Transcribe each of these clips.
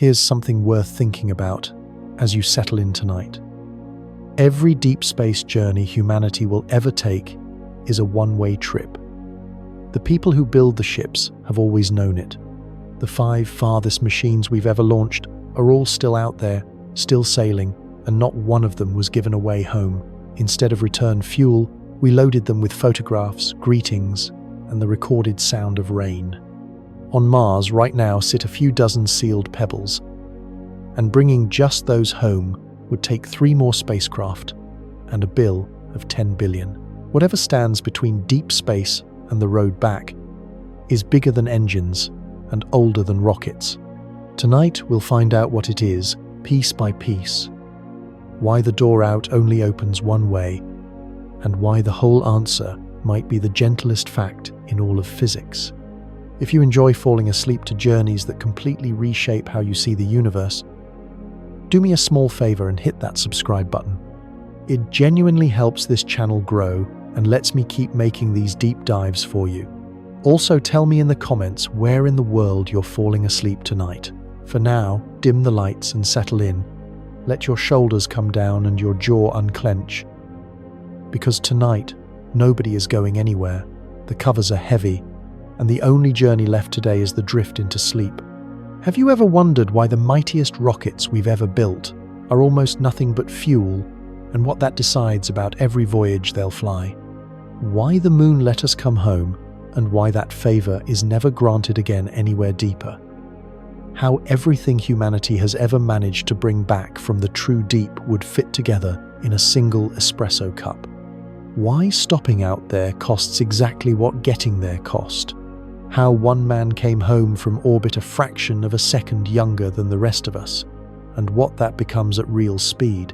Here's something worth thinking about as you settle in tonight. Every deep space journey humanity will ever take is a one-way trip. The people who build the ships have always known it. The 5 farthest machines we've ever launched are all still out there, still sailing, and not one of them was given away home. Instead of return fuel, we loaded them with photographs, greetings, and the recorded sound of rain. On Mars right now sit a few dozen sealed pebbles, and bringing just those home would take 3 more spacecraft and a bill of 10 billion. Whatever stands between deep space and the road back is bigger than engines and older than rockets. Tonight we'll find out what it is, piece by piece, why the door out only opens one way, and why the whole answer might be the gentlest fact in all of physics. If you enjoy falling asleep to journeys that completely reshape how you see the universe, do me a small favor and hit that subscribe button. It genuinely helps this channel grow and lets me keep making these deep dives for you. Also, tell me in the comments where in the world you're falling asleep tonight. For now, dim the lights and settle in. Let your shoulders come down and your jaw unclench. Because tonight, nobody is going anywhere. The covers are heavy, and the only journey left today is the drift into sleep. Have you ever wondered why the mightiest rockets we've ever built are almost nothing but fuel, and what that decides about every voyage they'll fly? Why the moon let us come home, and why that favor is never granted again anywhere deeper? How everything humanity has ever managed to bring back from the true deep would fit together in a single espresso cup. Why stopping out there costs exactly what getting there cost. How one man came home from orbit a fraction of a second younger than the rest of us, and what that becomes at real speed.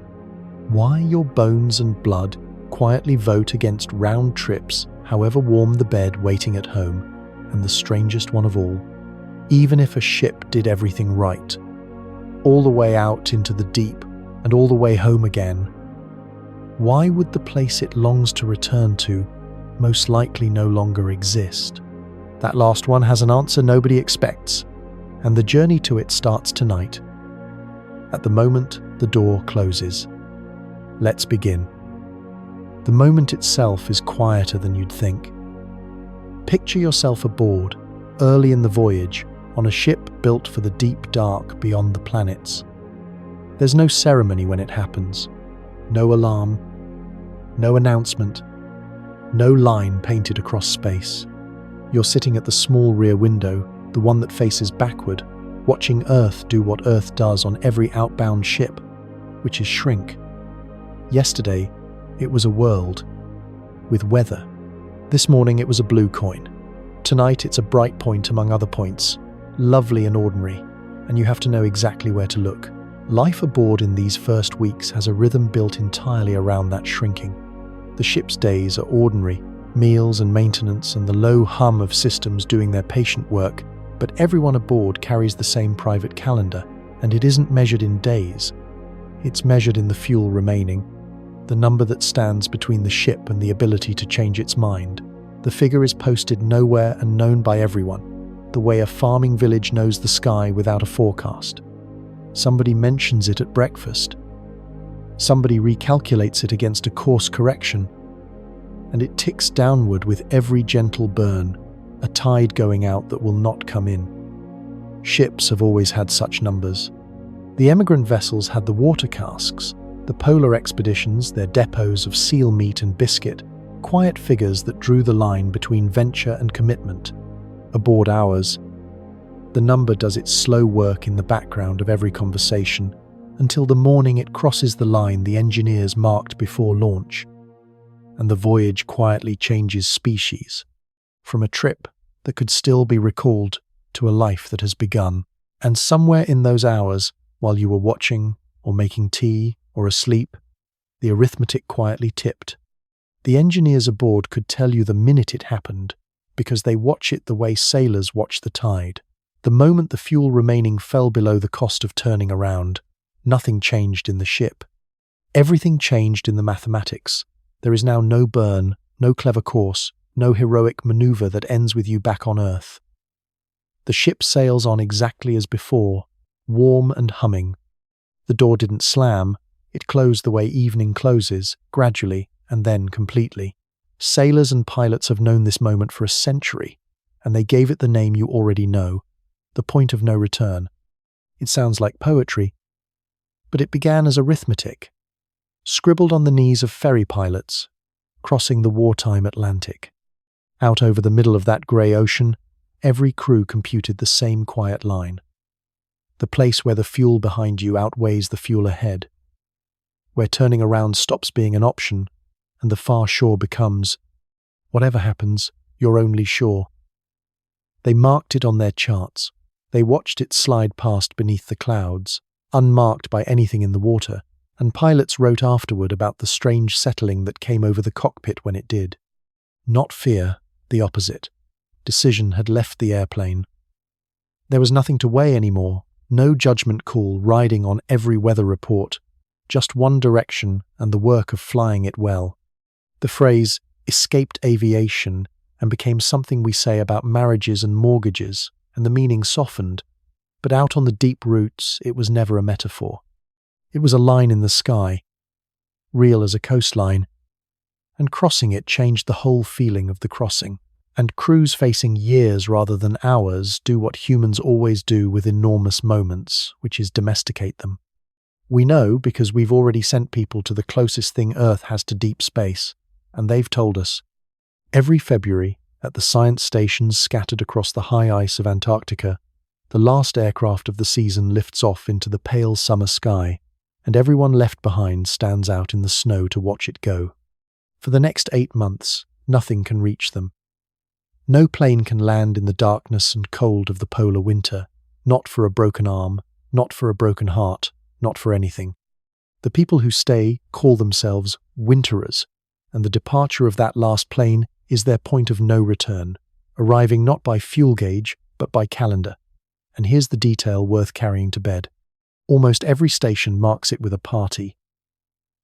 Why your bones and blood quietly vote against round trips, however warm the bed waiting at home, and the strangest one of all, even if a ship did everything right, all the way out into the deep and all the way home again, why would the place it longs to return to most likely no longer exist? That last one has an answer nobody expects, and the journey to it starts tonight. At the moment the door closes. Let's begin. The moment itself is quieter than you'd think. Picture yourself aboard, early in the voyage, on a ship built for the deep dark beyond the planets. There's no ceremony when it happens. No alarm. No announcement. No line painted across space. You're sitting at the small rear window, the one that faces backward, watching Earth do what Earth does on every outbound ship, which is shrink. Yesterday, it was a world with weather. This morning it was a blue coin. Tonight it's a bright point among other points, lovely and ordinary, and you have to know exactly where to look. Life aboard in these first weeks has a rhythm built entirely around that shrinking. The ship's days are ordinary, meals and maintenance and the low hum of systems doing their patient work, but everyone aboard carries the same private calendar, and it isn't measured in days. It's measured in the fuel remaining, the number that stands between the ship and the ability to change its mind. The figure is posted nowhere and known by everyone, the way a farming village knows the sky without a forecast. Somebody mentions it at breakfast. Somebody recalculates it against a course correction, and it ticks downward with every gentle burn, a tide going out that will not come in. Ships have always had such numbers. The emigrant vessels had the water casks, the polar expeditions, their depots of seal meat and biscuit, quiet figures that drew the line between venture and commitment. Aboard ours, the number does its slow work in the background of every conversation until the morning it crosses the line the engineers marked before launch, and the voyage quietly changes species, from a trip that could still be recalled to a life that has begun. And somewhere in those hours, while you were watching or making tea or asleep, the arithmetic quietly tipped. The engineers aboard could tell you the minute it happened, because they watch it the way sailors watch the tide. The moment the fuel remaining fell below the cost of turning around, nothing changed in the ship. Everything changed in the mathematics. There is now no burn, no clever course, no heroic maneuver that ends with you back on Earth. The ship sails on exactly as before, warm and humming. The door didn't slam, it closed the way evening closes, gradually and then completely. Sailors and pilots have known this moment for a century, and they gave it the name you already know, the point of no return. It sounds like poetry, but it began as arithmetic, scribbled on the knees of ferry pilots, crossing the wartime Atlantic. Out over the middle of that grey ocean, every crew computed the same quiet line. The place where the fuel behind you outweighs the fuel ahead, where turning around stops being an option and the far shore becomes, whatever happens, your only shore. They marked it on their charts. They watched it slide past beneath the clouds, unmarked by anything in the water, and pilots wrote afterward about the strange settling that came over the cockpit when it did. Not fear, the opposite. Decision had left the airplane. There was nothing to weigh anymore, no judgment call riding on every weather report, just one direction and the work of flying it well. The phrase escaped aviation and became something we say about marriages and mortgages, and the meaning softened, but out on the deep roots it was never a metaphor. It was a line in the sky, real as a coastline, and crossing it changed the whole feeling of the crossing. And crews facing years rather than hours do what humans always do with enormous moments, which is domesticate them. We know because we've already sent people to the closest thing Earth has to deep space, and they've told us. Every February, at the science stations scattered across the high ice of Antarctica, the last aircraft of the season lifts off into the pale summer sky, and everyone left behind stands out in the snow to watch it go. For the next 8 months, nothing can reach them. No plane can land in the darkness and cold of the polar winter, not for a broken arm, not for a broken heart, not for anything. The people who stay call themselves winterers, and the departure of that last plane is their point of no return, arriving not by fuel gauge, but by calendar. And here's the detail worth carrying to bed. Almost every station marks it with a party.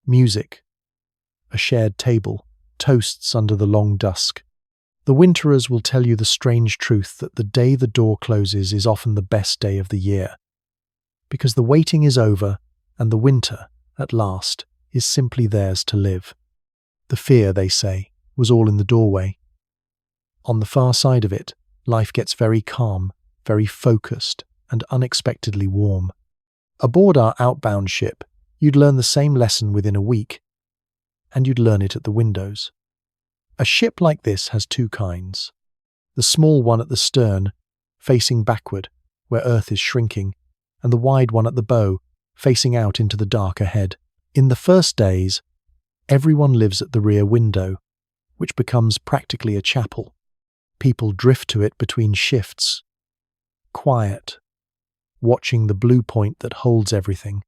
Music, a shared table, toasts under the long dusk. The winterers will tell you the strange truth that the day the door closes is often the best day of the year, because the waiting is over and the winter, at last, is simply theirs to live. The fear, they say, was all in the doorway. On the far side of it, life gets very calm, very focused, and unexpectedly warm. Aboard our outbound ship, you'd learn the same lesson within a week, and you'd learn it at the windows. A ship like this has two kinds. The small one at the stern, facing backward, where Earth is shrinking, and the wide one at the bow, facing out into the dark ahead. In the first days, everyone lives at the rear window, which becomes practically a chapel. People drift to it between shifts, quiet, watching the blue point that holds everything,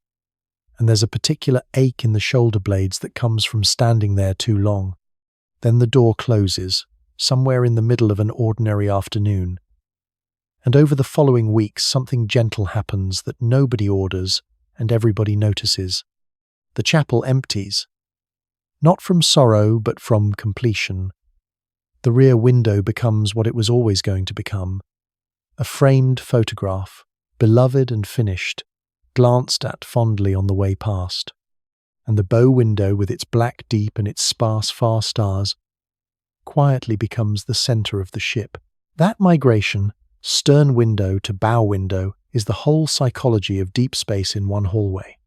and there's a particular ache in the shoulder blades that comes from standing there too long. Then the door closes, somewhere in the middle of an ordinary afternoon, and over the following weeks something gentle happens that nobody orders and everybody notices. The chapel empties, not from sorrow but from completion. The rear window becomes what it was always going to become, a framed photograph, beloved and finished, glanced at fondly on the way past. And the bow window with its black deep and its sparse far stars quietly becomes the center of the ship. That migration, stern window to bow window, is the whole psychology of deep space in one hallway.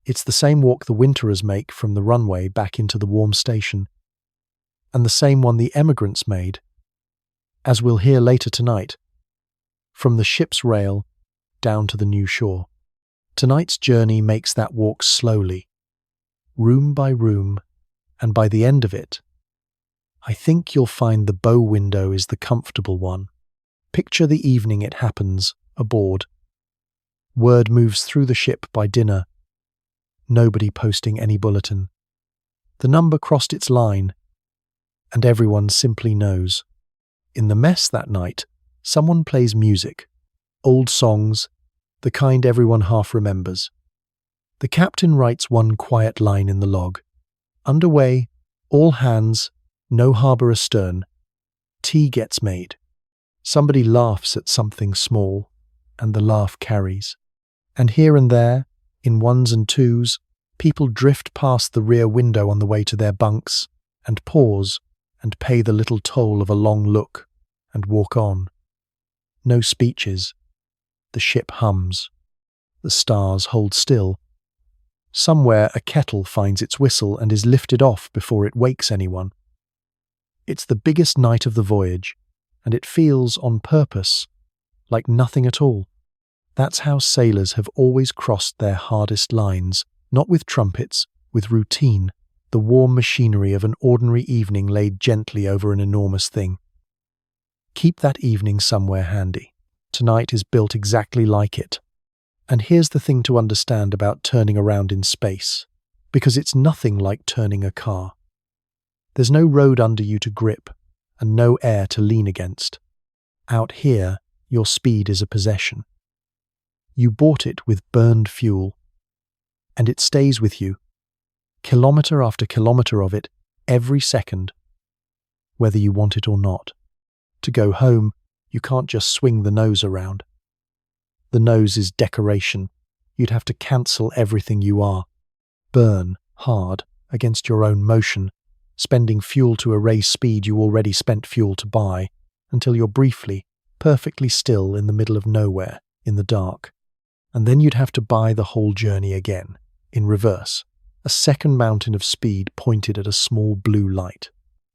It's the same walk the winterers make from the runway back into the warm station, and the same one the emigrants made, as we'll hear later tonight, from the ship's rail down to the new shore. Tonight's journey makes that walk slowly, room by room, and by the end of it, I think you'll find the bow window is the comfortable one. Picture the evening it happens, aboard. Word moves through the ship by dinner. Nobody posting any bulletin. The number crossed its line, and everyone simply knows. In the mess that night, someone plays music, old songs, the kind everyone half remembers. The captain writes one quiet line in the log. Underway, all hands, no harbour astern. Tea gets made. Somebody laughs at something small, and the laugh carries. And here and there, in ones and twos, people drift past the rear window on the way to their bunks and pause and pay the little toll of a long look and walk on. No speeches. The ship hums. The stars hold still. Somewhere a kettle finds its whistle and is lifted off before it wakes anyone. It's the biggest night of the voyage, and it feels, on purpose, like nothing at all. That's how sailors have always crossed their hardest lines, not with trumpets, with routine, the warm machinery of an ordinary evening laid gently over an enormous thing. Keep that evening somewhere handy. Tonight is built exactly like it. And here's the thing to understand about turning around in space, because it's nothing like turning a car. There's no road under you to grip, and no air to lean against. Out here, your speed is a possession. You bought it with burned fuel, and it stays with you, kilometre after kilometre of it, every second, whether you want it or not. To go home, you can't just swing the nose around. The nose is decoration. You'd have to cancel everything you are, burn hard against your own motion, spending fuel to erase speed you already spent fuel to buy, until you're briefly, perfectly still in the middle of nowhere, in the dark. And then you'd have to buy the whole journey again, in reverse, a second mountain of speed pointed at a small blue light.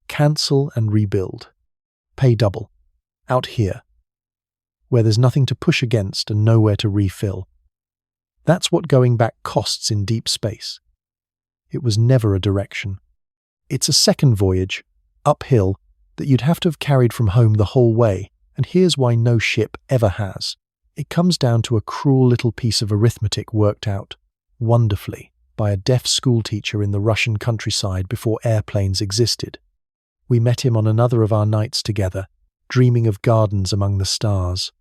Cancel and rebuild. Pay double. Out here, where there's nothing to push against and nowhere to refill. That's what going back costs in deep space. It was never a direction. It's a second voyage, uphill, that you'd have to have carried from home the whole way, and here's why no ship ever has. It comes down to a cruel little piece of arithmetic worked out, wonderfully, by a deaf schoolteacher in the Russian countryside before airplanes existed. We met him on another of our nights together, dreaming of gardens among the stars.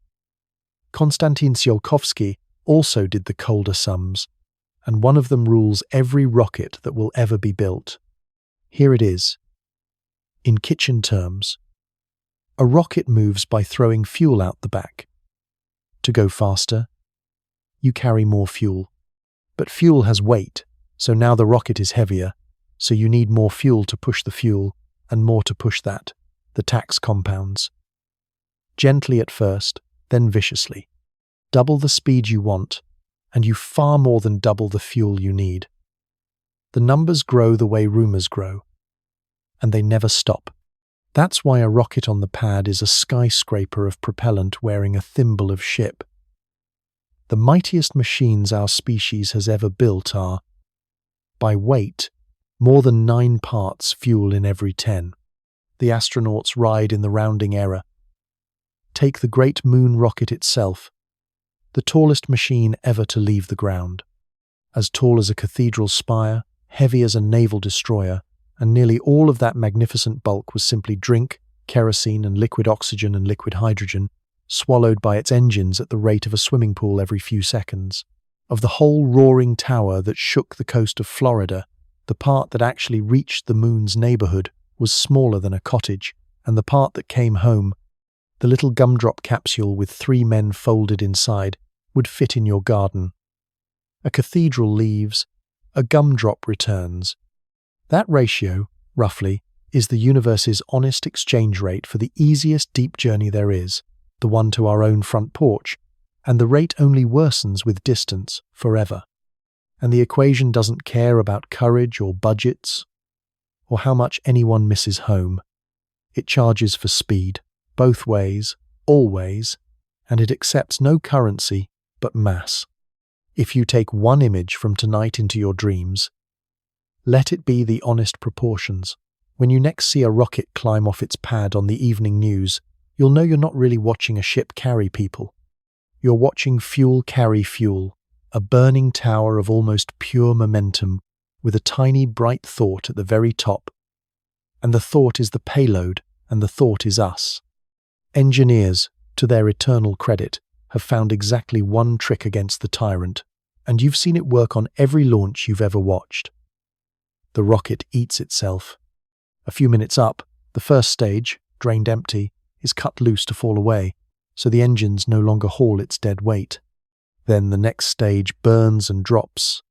Konstantin Tsiolkovsky also did the colder sums, and one of them rules every rocket that will ever be built. Here it is. In kitchen terms, a rocket moves by throwing fuel out the back. To go faster, you carry more fuel. But fuel has weight, so now the rocket is heavier, so you need more fuel to push the fuel, and more to push that, the tax compounds. Gently at first, then viciously. Double the speed you want, and you far more than double the fuel you need. The numbers grow the way rumors grow, and they never stop. That's why a rocket on the pad is a skyscraper of propellant wearing a thimble of ship. The mightiest machines our species has ever built are, by weight, more than 9 parts fuel in every 10. The astronauts ride in the rounding error. Take the great moon rocket itself, the tallest machine ever to leave the ground. As tall as a cathedral spire, heavy as a naval destroyer, and nearly all of that magnificent bulk was simply drink, kerosene and liquid oxygen and liquid hydrogen, swallowed by its engines at the rate of a swimming pool every few seconds. Of the whole roaring tower that shook the coast of Florida, the part that actually reached the moon's neighborhood was smaller than a cottage, and the part that came home, the little gumdrop capsule with 3 men folded inside, would fit in your garden. A cathedral leaves, a gumdrop returns. That ratio, roughly, is the universe's honest exchange rate for the easiest deep journey there is, the one to our own front porch, and the rate only worsens with distance, forever. And the equation doesn't care about courage or budgets, or how much anyone misses home. It charges for speed, both ways, always, and it accepts no currency but mass. If you take one image from tonight into your dreams, let it be the honest proportions. When you next see a rocket climb off its pad on the evening news, you'll know you're not really watching a ship carry people. You're watching fuel carry fuel, a burning tower of almost pure momentum, with a tiny bright thought at the very top. And the thought is the payload, and the thought is us. Engineers, to their eternal credit, have found exactly one trick against the tyrant, and you've seen it work on every launch you've ever watched. The rocket eats itself. A few minutes up, the first stage, drained empty, is cut loose to fall away, so the engines no longer haul its dead weight. Then the next stage burns and drops.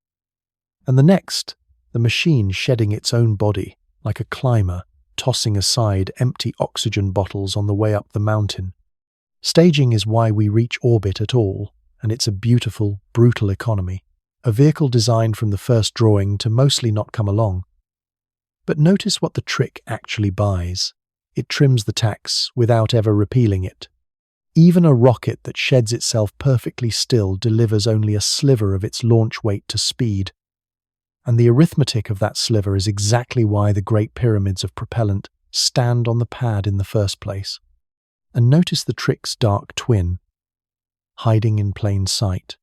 And the next, the machine shedding its own body, like a climber, tossing aside empty oxygen bottles on the way up the mountain. Staging is why we reach orbit at all, and it's a beautiful, brutal economy. A vehicle designed from the first drawing to mostly not come along. But notice what the trick actually buys. It trims the tax without ever repealing it. Even a rocket that sheds itself perfectly still delivers only a sliver of its launch weight to speed. And the arithmetic of that sliver is exactly why the great pyramids of propellant stand on the pad in the first place. And notice the trick's dark twin, hiding in plain sight.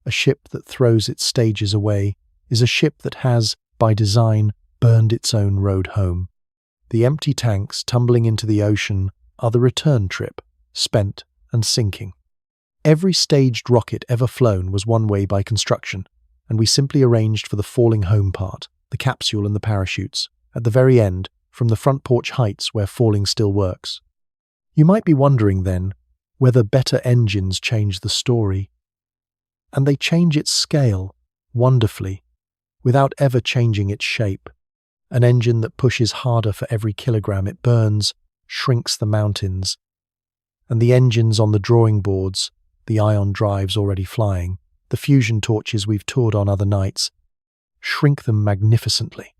A ship that throws its stages away is a ship that has, by design, burned its own road home. The empty tanks tumbling into the ocean are the return trip, spent and sinking. Every staged rocket ever flown was one way by construction, and we simply arranged for the falling home part, the capsule and the parachutes, at the very end, from the front porch heights where falling still works. You might be wondering then whether better engines change the story. And they change its scale, wonderfully, without ever changing its shape. An engine that pushes harder for every kilogram it burns shrinks the mountains. And the engines on the drawing boards, the ion drives already flying, the fusion torches we've toured on other nights, shrink them magnificently.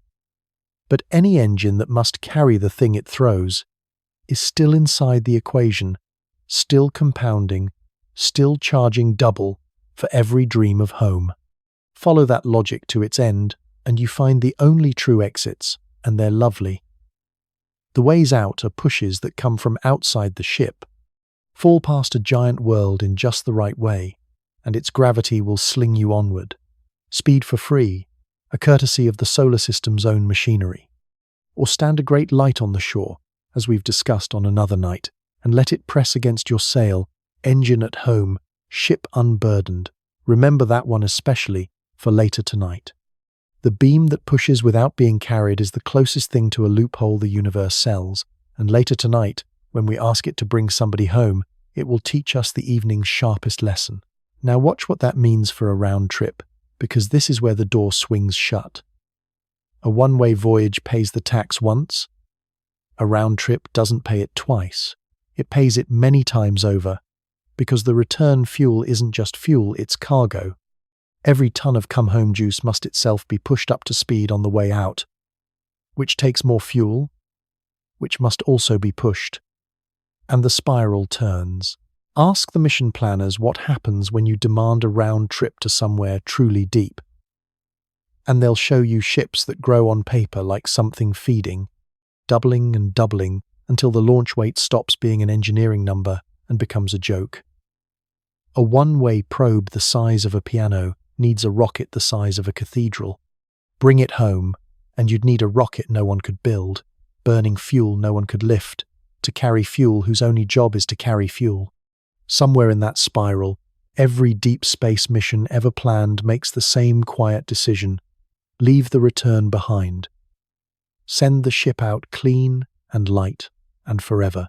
But any engine that must carry the thing it throws is still inside the equation, still compounding, still charging double for every dream of home. Follow that logic to its end, and you find the only true exits, and they're lovely. The ways out are pushes that come from outside the ship, fall past a giant world in just the right way, and its gravity will sling you onward. Speed for free, a courtesy of the solar system's own machinery. Or stand a great light on the shore, as we've discussed on another night, and let it press against your sail, engine at home, ship unburdened. Remember that one especially for later tonight. The beam that pushes without being carried is the closest thing to a loophole the universe sells, and later tonight, when we ask it to bring somebody home, it will teach us the evening's sharpest lesson. Now watch what that means for a round trip, because this is where the door swings shut. A one-way voyage pays the tax once. A round trip doesn't pay it twice. It pays it many times over, because the return fuel isn't just fuel, it's cargo. Every ton of come-home juice must itself be pushed up to speed on the way out, which takes more fuel, which must also be pushed. And the spiral turns. Ask the mission planners what happens when you demand a round trip to somewhere truly deep. And they'll show you ships that grow on paper like something feeding, doubling and doubling until the launch weight stops being an engineering number and becomes a joke. A one-way probe the size of a piano needs a rocket the size of a cathedral. Bring it home, and you'd need a rocket no one could build, burning fuel no one could lift, to carry fuel whose only job is to carry fuel. Somewhere in that spiral, every deep space mission ever planned makes the same quiet decision: leave the return behind. Send the ship out clean and light and forever.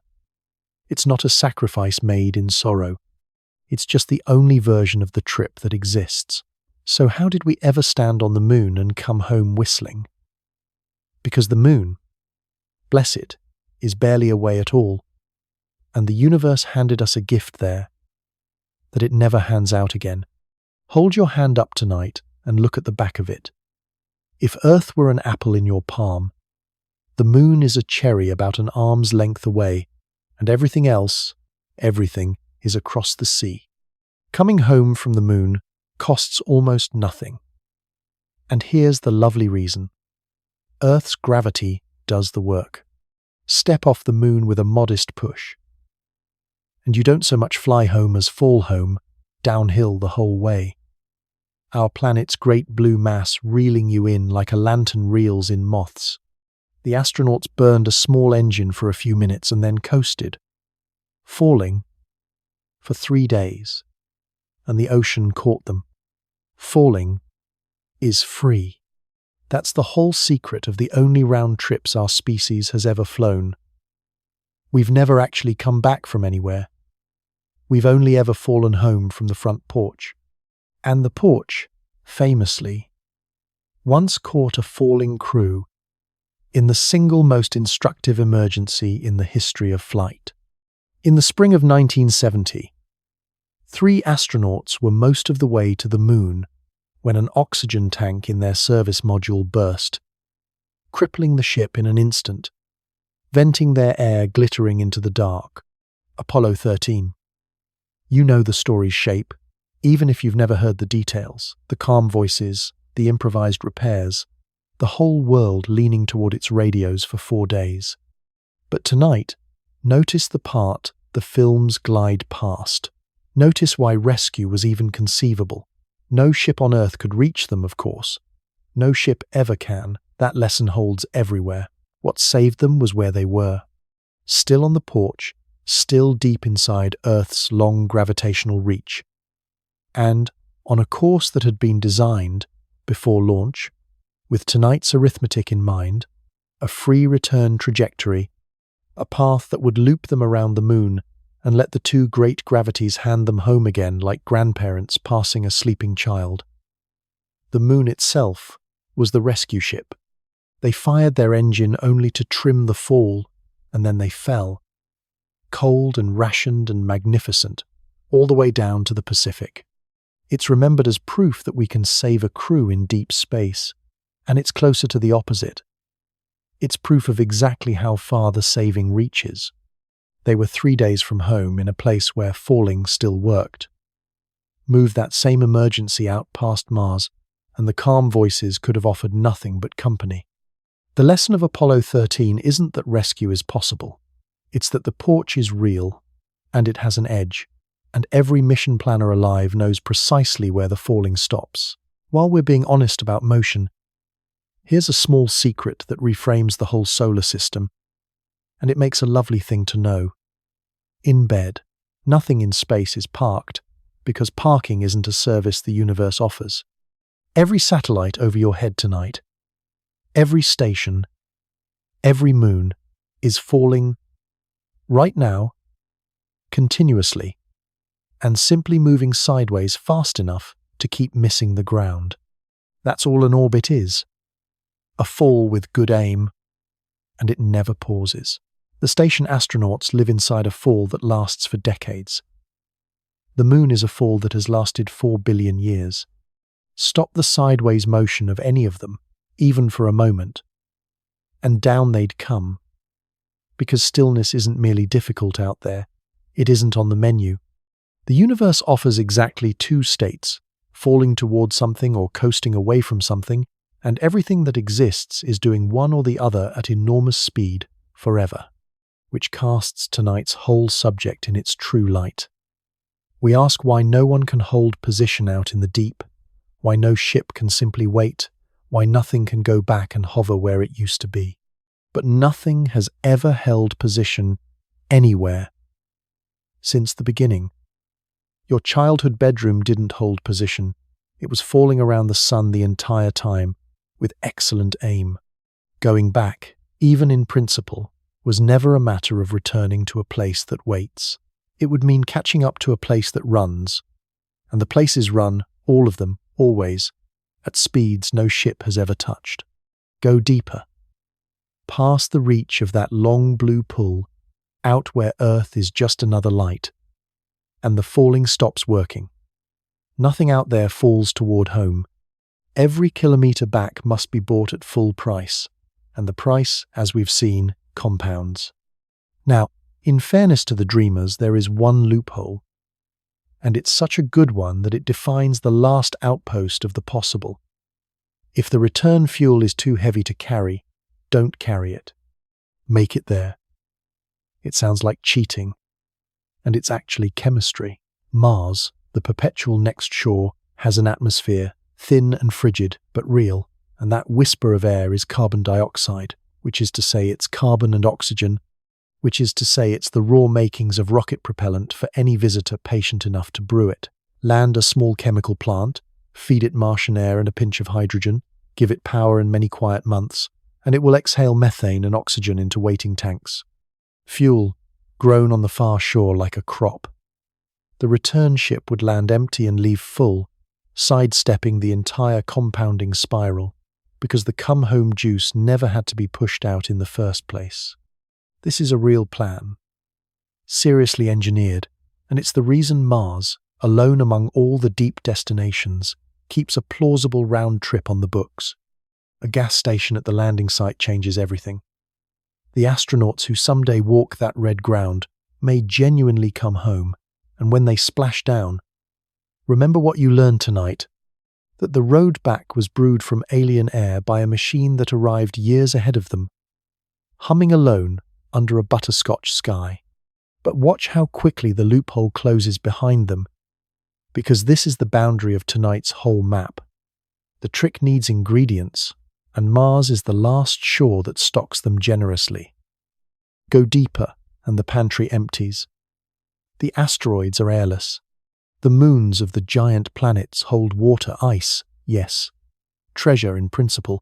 It's not a sacrifice made in sorrow. It's just the only version of the trip that exists. So how did we ever stand on the moon and come home whistling? Because the moon, bless it, is barely away at all, and the universe handed us a gift there that it never hands out again. Hold your hand up tonight and look at the back of it. If Earth were an apple in your palm, the moon is a cherry about an arm's length away, and everything else, everything, is across the sea. Coming home from the moon costs almost nothing. And here's the lovely reason. Earth's gravity does the work. Step off the moon with a modest push, and you don't so much fly home as fall home, downhill the whole way. Our planet's great blue mass reeling you in like a lantern reels in moths. The astronauts burned a small engine for a few minutes and then coasted, falling for 3 days, and the ocean caught them. Falling is free. That's the whole secret of the only round trips our species has ever flown. We've never actually come back from anywhere. We've only ever fallen home from the front porch. And the porch, famously, once caught a falling crew in the single most instructive emergency in the history of flight. In the spring of 1970, 3 astronauts were most of the way to the moon when an oxygen tank in their service module burst, crippling the ship in an instant, venting their air glittering into the dark. Apollo 13. You know the story's shape, even if you've never heard the details, the calm voices, the improvised repairs, the whole world leaning toward its radios for 4 days. But tonight, notice the part the films glide past. Notice why rescue was even conceivable. No ship on Earth could reach them, of course. No ship ever can. That lesson holds everywhere. What saved them was where they were. Still on the porch, still deep inside Earth's long gravitational reach. And on a course that had been designed, before launch, with tonight's arithmetic in mind, a free return trajectory, a path that would loop them around the moon and let the 2 great gravities hand them home again like grandparents passing a sleeping child. The moon itself was the rescue ship. They fired their engine only to trim the fall, and then they fell, cold and rationed and magnificent, all the way down to the Pacific. It's remembered as proof that we can save a crew in deep space, and it's closer to the opposite. It's proof of exactly how far the saving reaches. They were 3 days from home in a place where falling still worked. Move that same emergency out past Mars, and the calm voices could have offered nothing but company. The lesson of Apollo 13 isn't that rescue is possible. It's that the porch is real, and it has an edge, and every mission planner alive knows precisely where the falling stops. While we're being honest about motion, here's a small secret that reframes the whole solar system, and it makes a lovely thing to know. In bed, nothing in space is parked, because parking isn't a service the universe offers. Every satellite over your head tonight, every station, every moon is falling right now, continuously, and simply moving sideways fast enough to keep missing the ground. That's all an orbit is. A fall with good aim, and it never pauses. The station astronauts live inside a fall that lasts for decades. The moon is a fall that has lasted 4 billion years. Stop the sideways motion of any of them, even for a moment, and down they'd come. Because stillness isn't merely difficult out there, it isn't on the menu. The universe offers exactly 2 states, falling toward something or coasting away from something, and everything that exists is doing one or the other at enormous speed, forever, which casts tonight's whole subject in its true light. We ask why no one can hold position out in the deep, why no ship can simply wait, why nothing can go back and hover where it used to be. But nothing has ever held position anywhere since the beginning. Your childhood bedroom didn't hold position. It was falling around the sun the entire time, with excellent aim. Going back, even in principle, was never a matter of returning to a place that waits. It would mean catching up to a place that runs. And the places run, all of them, always, at speeds no ship has ever touched. Go deeper. Past the reach of that long blue pull, out where Earth is just another light, and the falling stops working. Nothing out there falls toward home. Every kilometre back must be bought at full price, and the price, as we've seen, compounds. Now, in fairness to the dreamers, there is one loophole, and it's such a good one that it defines the last outpost of the possible. If the return fuel is too heavy to carry, don't carry it. Make it there. It sounds like cheating, and it's actually chemistry. Mars, the perpetual next shore, has an atmosphere, thin and frigid, but real, and that whisper of air is carbon dioxide, which is to say it's carbon and oxygen, which is to say it's the raw makings of rocket propellant for any visitor patient enough to brew it. Land a small chemical plant, feed it Martian air and a pinch of hydrogen, give it power and many quiet months, and it will exhale methane and oxygen into waiting tanks. Fuel, grown on the far shore like a crop. The return ship would land empty and leave full, sidestepping the entire compounding spiral because the come-home juice never had to be pushed out in the first place. This is a real plan, seriously engineered, and it's the reason Mars, alone among all the deep destinations, keeps a plausible round trip on the books. A gas station at the landing site changes everything. The astronauts who someday walk that red ground may genuinely come home, and when they splash down, remember what you learned tonight, that the road back was brewed from alien air by a machine that arrived years ahead of them, humming alone under a butterscotch sky. But watch how quickly the loophole closes behind them, because this is the boundary of tonight's whole map. The trick needs ingredients, and Mars is the last shore that stocks them generously. Go deeper, and the pantry empties. The asteroids are airless. The moons of the giant planets hold water, ice, yes, treasure in principle,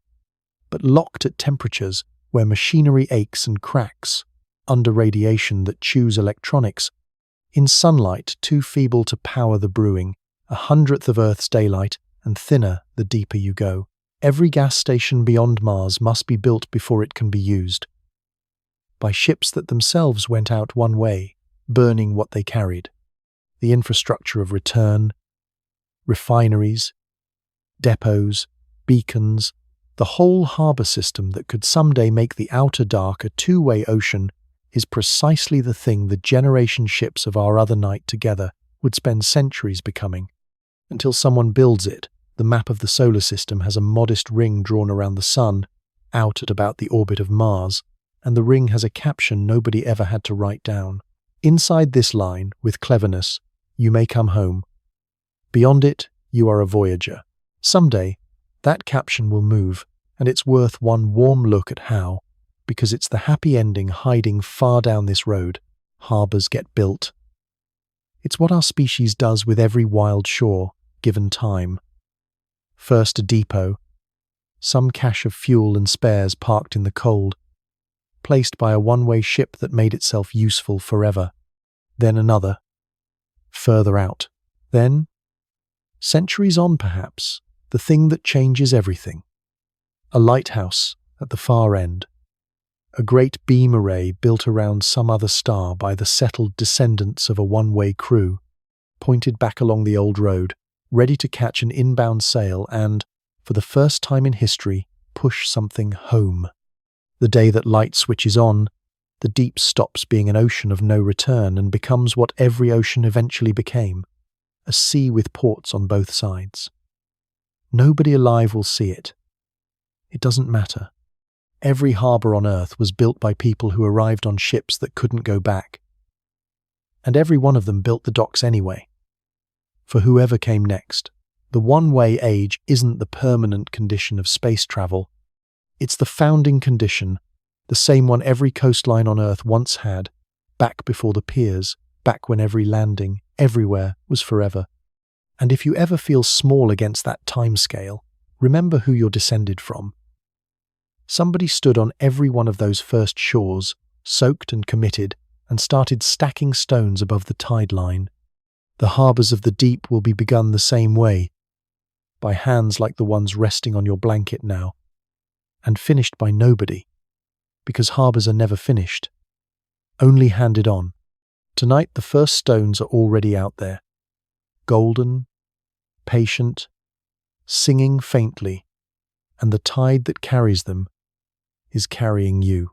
but locked at temperatures where machinery aches and cracks, under radiation that chews electronics, in sunlight too feeble to power the brewing, 1/100th of Earth's daylight, and thinner the deeper you go. Every gas station beyond Mars must be built before it can be used, by ships that themselves went out one way, burning what they carried. The infrastructure of return, refineries, depots, beacons, the whole harbour system that could someday make the outer dark a two-way ocean is precisely the thing the generation ships of our other night together would spend centuries becoming. Until someone builds it, the map of the solar system has a modest ring drawn around the Sun, out at about the orbit of Mars, and the ring has a caption nobody ever had to write down. Inside this line, with cleverness, you may come home. Beyond it, you are a voyager. Someday, that caption will move, and it's worth one warm look at how, because it's the happy ending hiding far down this road. Harbours get built. It's what our species does with every wild shore, given time. First a depot, some cache of fuel and spares parked in the cold, placed by a one-way ship that made itself useful forever. Then another, further out. Then, centuries on perhaps, the thing that changes everything. A lighthouse at the far end. A great beam array built around some other star by the settled descendants of a one-way crew, pointed back along the old road, ready to catch an inbound sail and, for the first time in history, push something home. The day that light switches on, the deep stops being an ocean of no return and becomes what every ocean eventually became, a sea with ports on both sides. Nobody alive will see it. It doesn't matter. Every harbour on Earth was built by people who arrived on ships that couldn't go back. And every one of them built the docks anyway. For whoever came next, the one-way age isn't the permanent condition of space travel. It's the founding condition, the same one every coastline on Earth once had, back before the piers, back when every landing, everywhere, was forever. And if you ever feel small against that time scale, remember who you're descended from. Somebody stood on every one of those first shores, soaked and committed, and started stacking stones above the tide line. The harbours of the deep will be begun the same way, by hands like the ones resting on your blanket now, and finished by nobody, because harbours are never finished, only handed on. Tonight the first stones are already out there, golden, patient, singing faintly, and the tide that carries them is carrying you,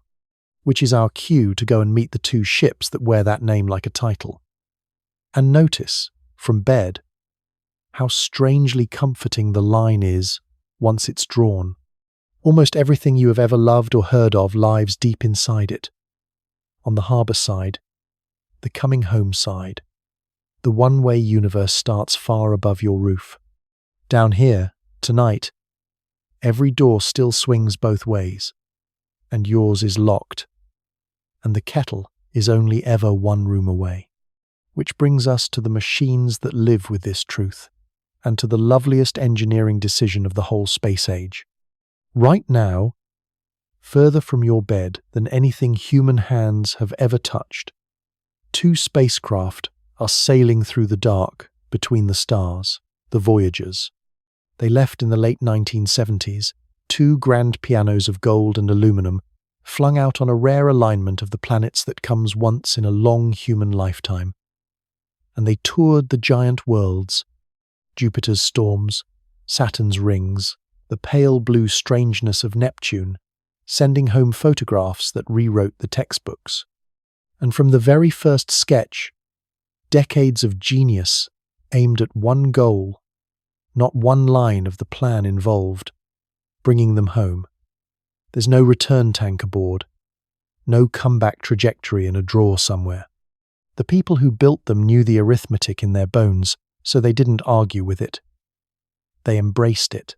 which is our cue to go and meet the two ships that wear that name like a title. And notice, from bed, how strangely comforting the line is once it's drawn. Almost everything you have ever loved or heard of lives deep inside it. On the harbour side, the coming home side, the one-way universe starts far above your roof. Down here, tonight, every door still swings both ways, and yours is locked, and the kettle is only ever one room away. Which brings us to the machines that live with this truth, and to the loveliest engineering decision of the whole space age. Right now, further from your bed than anything human hands have ever touched, two spacecraft are sailing through the dark between the stars. the Voyagers. They left in the late 1970s, two grand pianos of gold and aluminum, flung out on a rare alignment of the planets that comes once in a long human lifetime. And they toured the giant worlds, Jupiter's storms, Saturn's rings, the pale blue strangeness of Neptune, sending home photographs that rewrote the textbooks. And from the very first sketch, decades of genius aimed at one goal, not one line of the plan involved, bringing them home. There's no return tank aboard, no comeback trajectory in a drawer somewhere. The people who built them knew the arithmetic in their bones, so they didn't argue with it. They embraced it.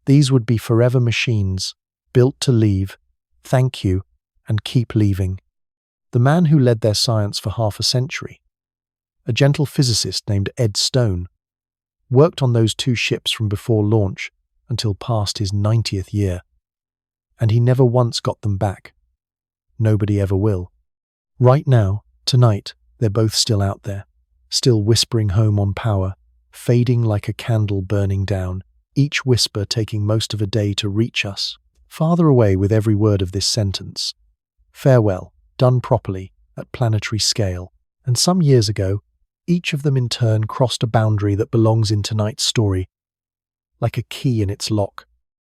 These would be forever machines, built to leave, thank you, and keep leaving. The man who led their science for half a century, a gentle physicist named Ed Stone, worked on those two ships from before launch until past his 90th year. And he never once got them back. Nobody ever will. Right now, tonight, they're both still out there, still whispering home on power, fading like a candle burning down, each whisper taking most of a day to reach us. Farther away with every word of this sentence. Farewell, done properly, at planetary scale. And some years ago, each of them in turn crossed a boundary that belongs in tonight's story, like a key in its lock.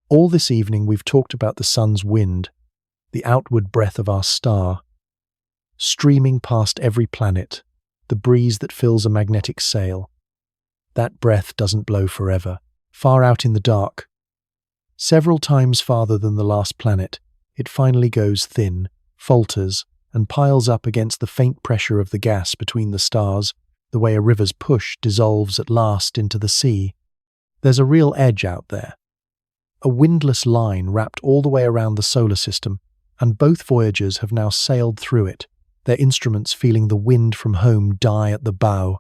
All this evening we've talked about the sun's wind, the outward breath of our star, streaming past every planet, the breeze that fills a magnetic sail. That breath doesn't blow forever. Far out in the dark, several times farther than the last planet, it finally goes thin, falters, and piles up against the faint pressure of the gas between the stars, the way a river's push dissolves at last into the sea. There's a real edge out there, a windless line wrapped all the way around the solar system, and both Voyagers have now sailed through it, their instruments feeling the wind from home die at the bow,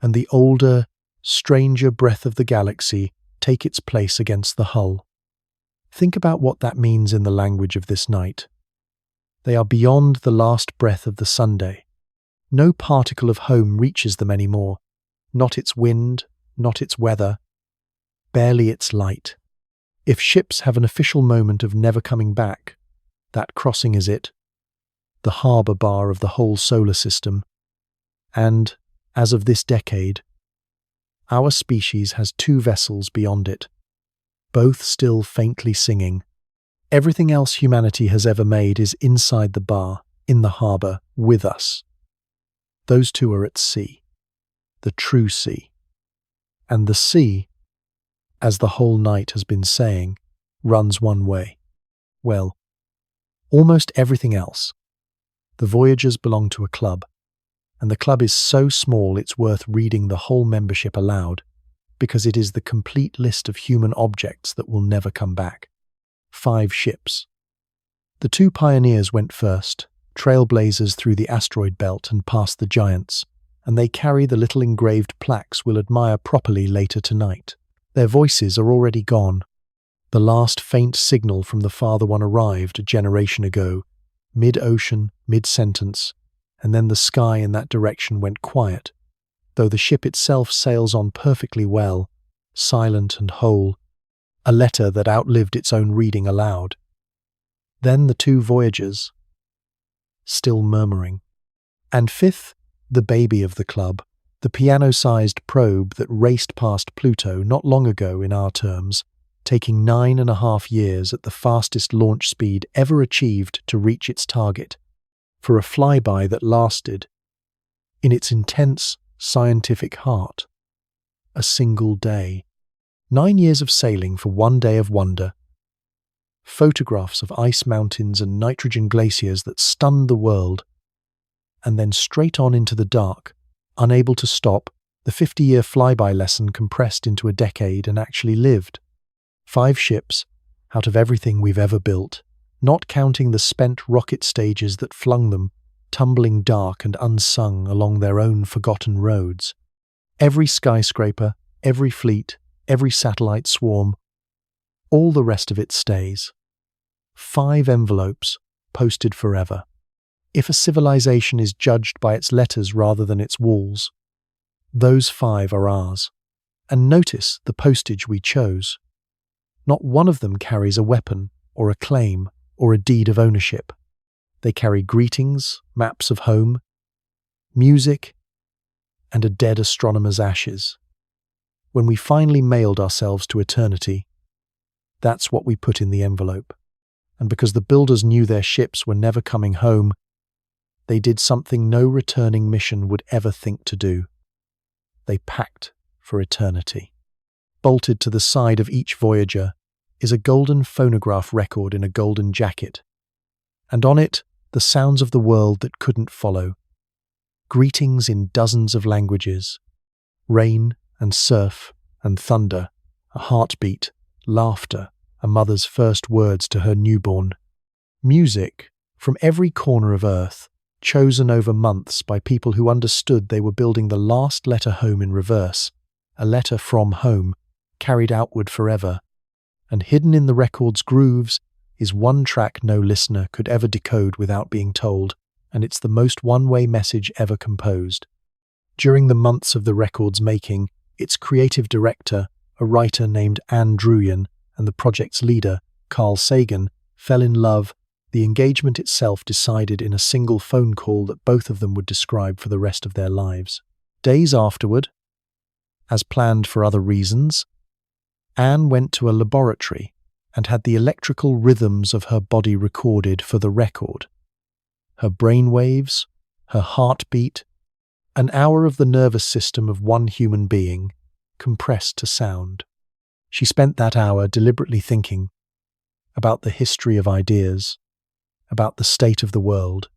and the older, stranger breath of the galaxy take its place against the hull. Think about what that means in the language of this night. They are beyond the last breath of the Sunday. No particle of home reaches them anymore, not its wind, not its weather, barely its light. If ships have an official moment of never coming back, that crossing is it, the harbour bar of the whole solar system. And, as of this decade, our species has two vessels beyond it, both still faintly singing. Everything else humanity has ever made is inside the bar, in the harbour, with us. Those two are at sea, the true sea. And the sea, as the whole night has been saying, runs one way. Well, almost everything else. The Voyagers belong to a club, and the club is so small it's worth reading the whole membership aloud, because it is the complete list of human objects that will never come back. 5 ships. The 2 pioneers went first, trailblazers through the asteroid belt and past the giants, and they carry the little engraved plaques we'll admire properly later tonight. Their voices are already gone. The last faint signal from the farther one arrived a generation ago, mid-ocean, mid-sentence, and then the sky in that direction went quiet, though the ship itself sails on perfectly well, silent and whole, a letter that outlived its own reading aloud. Then the 2 Voyagers, still murmuring. And 5th, the baby of the club, the piano-sized probe that raced past Pluto not long ago in our terms, taking 9.5 years at the fastest launch speed ever achieved to reach its target, for a flyby that lasted, in its intense, scientific heart, a single day. 9 years of sailing for one day of wonder. Photographs of ice mountains and nitrogen glaciers that stunned the world, and then straight on into the dark, unable to stop, the 50-year flyby lesson compressed into a decade and actually lived. 5 ships, out of everything we've ever built, not counting the spent rocket stages that flung them, tumbling dark and unsung along their own forgotten roads. Every skyscraper, every fleet, every satellite swarm, all the rest of it stays. 5 envelopes, posted forever. If a civilization is judged by its letters rather than its walls, those 5 are ours. And notice the postage we chose. Not one of them carries a weapon or a claim or a deed of ownership. They carry greetings, maps of home, music, and a dead astronomer's ashes. When we finally mailed ourselves to eternity, that's what we put in the envelope. And because the builders knew their ships were never coming home, they did something no returning mission would ever think to do. They packed for eternity. Bolted to the side of each Voyager is a golden phonograph record in a golden jacket, and on it the sounds of the world that couldn't follow. Greetings in dozens of languages, rain and surf and thunder, a heartbeat, laughter, a mother's first words to her newborn. Music from every corner of Earth, chosen over months by people who understood they were building the last letter home in reverse, a letter from home, carried outward forever. And hidden in the record's grooves is one track no listener could ever decode without being told, and it's the most one-way message ever composed. During the months of the record's making, its creative director, a writer named Anne Druyan, and the project's leader, Carl Sagan, fell in love. The engagement itself decided in a single phone call that both of them would describe for the rest of their lives. Days afterward, as planned for other reasons, Anne went to a laboratory and had the electrical rhythms of her body recorded for the record. Her brain waves, her heartbeat, an hour of the nervous system of one human being, compressed to sound. She spent that hour deliberately thinking about the history of ideas, about the state of the world,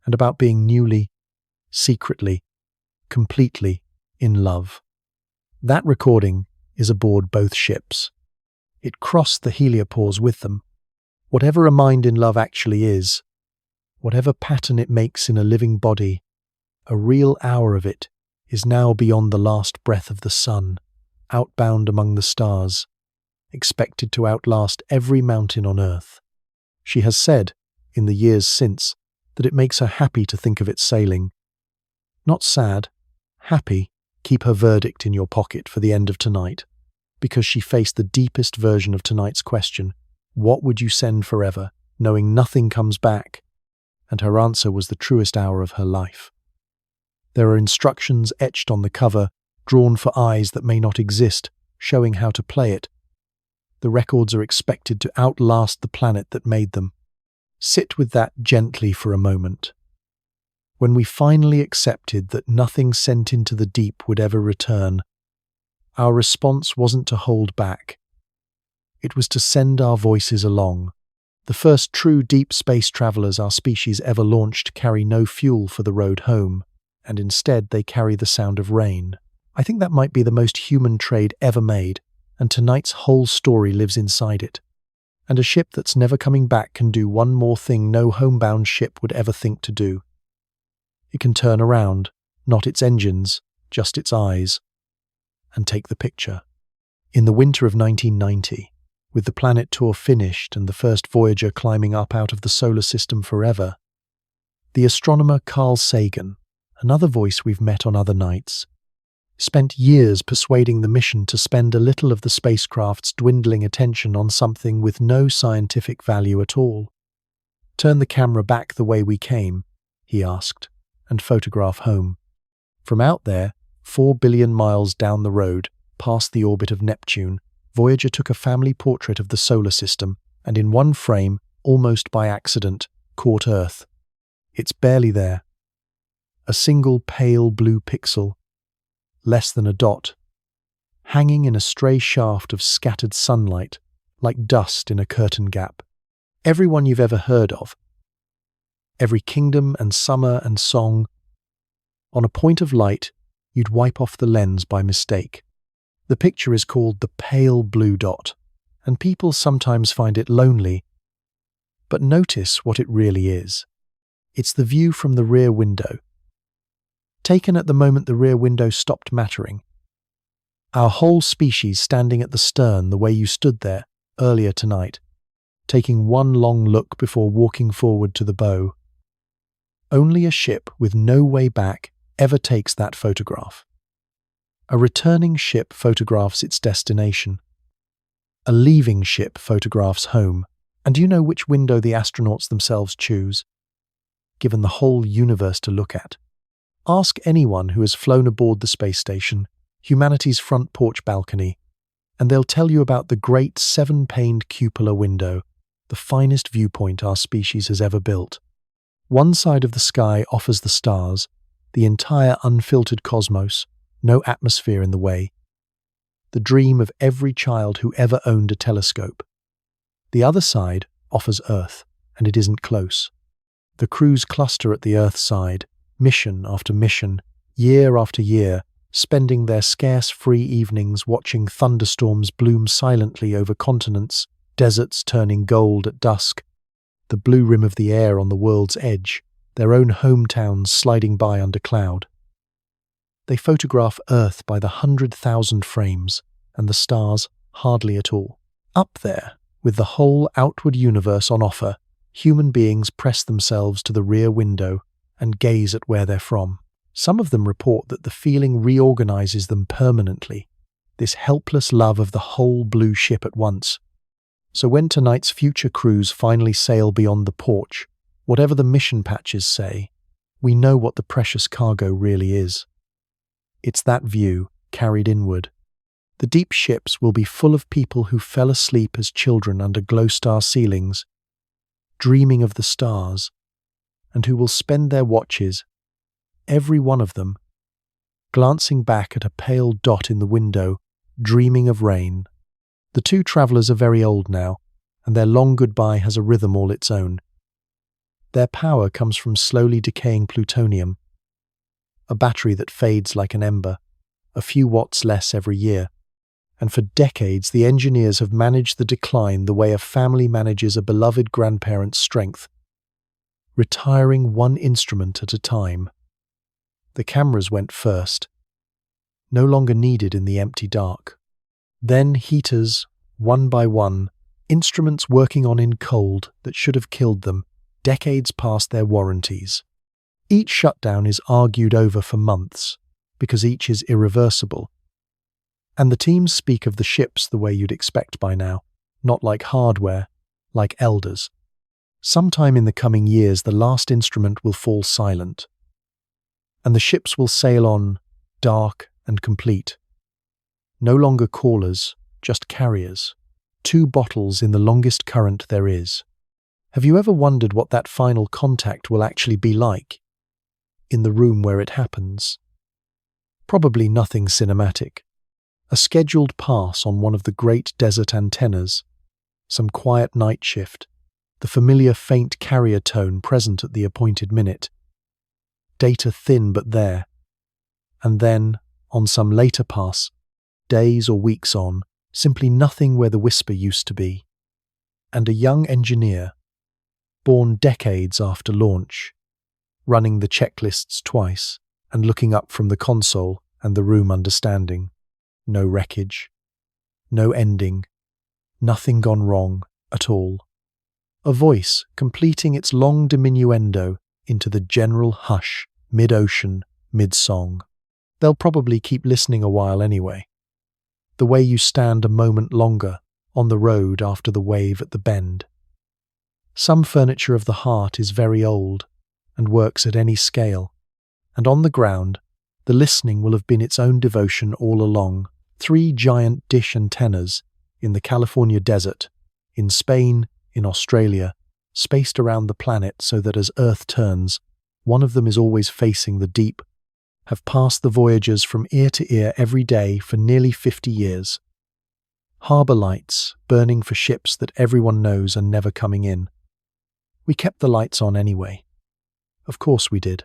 and about being newly, secretly, completely in love. That recording is aboard both ships. It crossed the heliopause with them. Whatever a mind in love actually is, whatever pattern it makes in a living body, a real hour of it is now beyond the last breath of the sun, outbound among the stars, expected to outlast every mountain on Earth. She has said, in the years since, that it makes her happy to think of it sailing. Not sad, happy. Keep her verdict in your pocket for the end of tonight, because she faced the deepest version of tonight's question, what would you send forever, knowing nothing comes back? And her answer was the truest hour of her life. There are instructions etched on the cover, drawn for eyes that may not exist, showing how to play it. The records are expected to outlast the planet that made them. Sit with that gently for a moment. When we finally accepted that nothing sent into the deep would ever return, our response wasn't to hold back. It was to send our voices along. The first true deep space travelers our species ever launched carry no fuel for the road home, and instead they carry the sound of rain. I think that might be the most human trade ever made, and tonight's whole story lives inside it. And a ship that's never coming back can do one more thing no homebound ship would ever think to do. It can turn around, not its engines, just its eyes, and take the picture. In the winter of 1990, with the planet tour finished and the first Voyager climbing up out of the solar system forever, the astronomer Carl Sagan, another voice we've met on other nights, spent years persuading the mission to spend a little of the spacecraft's dwindling attention on something with no scientific value at all. Turn the camera back the way we came, he asked, and photograph home. From out there, 4 billion miles down the road, past the orbit of Neptune, Voyager took a family portrait of the solar system and in one frame, almost by accident, caught Earth. It's barely there. A single pale blue pixel, less than a dot, hanging in a stray shaft of scattered sunlight, like dust in a curtain gap. Everyone you've ever heard of, every kingdom and summer and song, on a point of light, you'd wipe off the lens by mistake. The picture is called the pale blue dot, and people sometimes find it lonely. But notice what it really is. It's the view from the rear window, taken at the moment the rear window stopped mattering. Our whole species standing at the stern the way you stood there earlier tonight, taking one long look before walking forward to the bow. Only a ship with no way back ever takes that photograph. A returning ship photographs its destination. A leaving ship photographs home. And do you know which window the astronauts themselves choose? Given the whole universe to look at. Ask anyone who has flown aboard the space station, humanity's front porch balcony, and they'll tell you about the great 7-paned cupola window, the finest viewpoint our species has ever built. One side of the sky offers the stars, the entire unfiltered cosmos, no atmosphere in the way. The dream of every child who ever owned a telescope. The other side offers Earth, and it isn't close. The crews cluster at the Earth side, mission after mission, year after year, spending their scarce free evenings watching thunderstorms bloom silently over continents, deserts turning gold at dusk, the blue rim of the air on the world's edge, their own hometowns sliding by under cloud. They photograph Earth by the 100,000 frames, and the stars hardly at all. Up there, with the whole outward universe on offer, human beings press themselves to the rear window and gaze at where they're from. Some of them report that the feeling reorganizes them permanently, this helpless love of the whole blue ship at once. So when tonight's future crews finally sail beyond the porch, whatever the mission patches say, we know what the precious cargo really is. It's that view, carried inward. The deep ships will be full of people who fell asleep as children under glow-star ceilings, dreaming of the stars, and who will spend their watches, every one of them, glancing back at a pale dot in the window, dreaming of rain. The two travellers are very old now, and their long goodbye has a rhythm all its own. Their power comes from slowly decaying plutonium, a battery that fades like an ember, a few watts less every year. And for decades the engineers have managed the decline the way a family manages a beloved grandparent's strength, retiring one instrument at a time. The cameras went first, no longer needed in the empty dark. Then heaters, one by one, instruments working on in cold that should have killed them, decades past their warranties. Each shutdown is argued over for months, because each is irreversible. And the teams speak of the ships the way you'd expect by now, not like hardware, like elders. Sometime in the coming years the last instrument will fall silent, and the ships will sail on, dark and complete. No longer callers, just carriers. 2 bottles in the longest current there is. Have you ever wondered what that final contact will actually be like? In the room where it happens? Probably nothing cinematic. A scheduled pass on one of the great desert antennas, some quiet night shift, the familiar faint carrier tone present at the appointed minute. Data thin but there. And then, on some later pass, days or weeks on, simply nothing where the whisper used to be. And a young engineer, born decades after launch, running the checklists twice and looking up from the console and the room understanding. No wreckage, no ending, nothing gone wrong at all. A voice completing its long diminuendo into the general hush, mid-ocean, mid-song. They'll probably keep listening a while anyway. The way you stand a moment longer on the road after the wave at the bend. Some furniture of the heart is very old and works at any scale, and on the ground, the listening will have been its own devotion all along. 3 giant dish antennas in the California desert, in Spain, in Australia, spaced around the planet so that as Earth turns, one of them is always facing the deep, have passed the voyagers from ear to ear every day for nearly 50 years. Harbour lights burning for ships that everyone knows are never coming in. We kept the lights on anyway. Of course we did.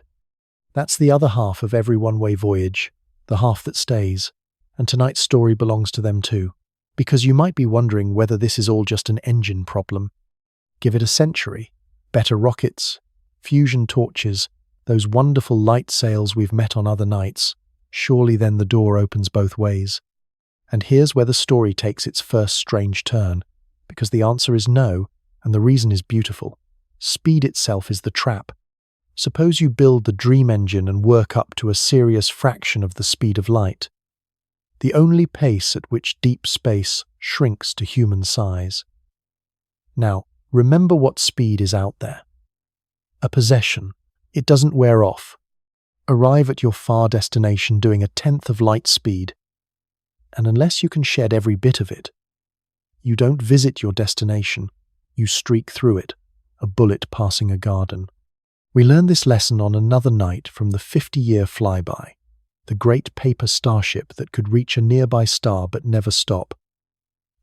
That's the other half of every one-way voyage, the half that stays. And tonight's story belongs to them too, because you might be wondering whether this is all just an engine problem. Give it a century, better rockets, fusion torches, those wonderful light sails we've met on other nights, surely then the door opens both ways. And here's where the story takes its first strange turn, because the answer is no, and the reason is beautiful. Speed itself is the trap. Suppose you build the dream engine and work up to a serious fraction of the speed of light. the only pace at which deep space shrinks to human size. Now, remember what speed is out there. A possession. It doesn't wear off. Arrive at your far destination doing a tenth of light speed, and unless you can shed every bit of it, you don't visit your destination, you streak through it, a bullet passing a garden. We learned this lesson on another night from the 50-year flyby, the great paper starship that could reach a nearby star but never stop,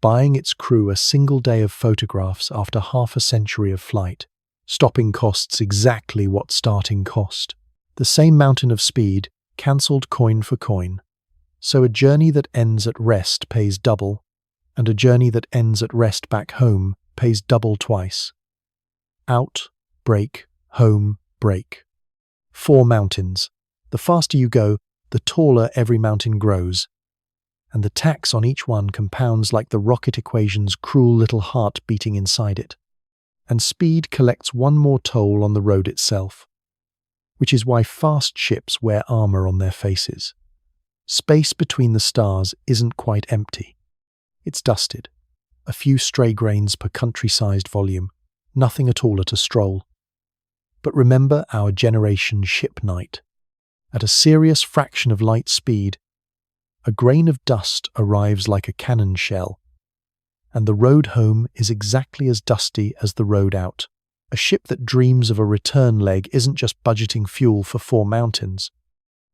buying its crew a single day of photographs after half a century of flight. Stopping costs exactly what starting cost. The same mountain of speed, cancelled coin for coin. So a journey that ends at rest pays double, and a journey that ends at rest back home pays double twice. Out, break, home, break. 4 mountains. The faster you go, the taller every mountain grows, and the tax on each one compounds like the rocket equation's cruel little heart beating inside it. And speed collects one more toll on the road itself, which is why fast ships wear armor on their faces. Space between the stars isn't quite empty. It's dusted. A few stray grains per country-sized volume, nothing at all at a stroll. But remember our generation ship night. At a serious fraction of light speed, a grain of dust arrives like a cannon shell, and the road home is exactly as dusty as the road out. A ship that dreams of a return leg isn't just budgeting fuel for 4 mountains.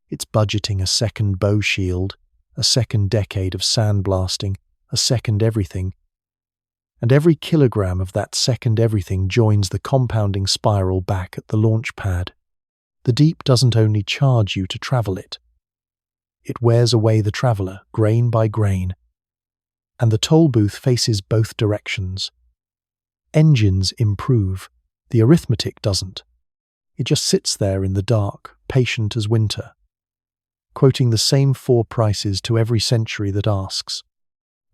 It's budgeting a second bow shield, a second decade of sandblasting, a second everything. And every kilogram of that second everything joins the compounding spiral back at the launch pad. The deep doesn't only charge you to travel it. It wears away the traveller, grain by grain. And the toll booth faces both directions. Engines improve. The arithmetic doesn't. It just sits there in the dark, patient as winter, quoting the same 4 prices to every century that asks.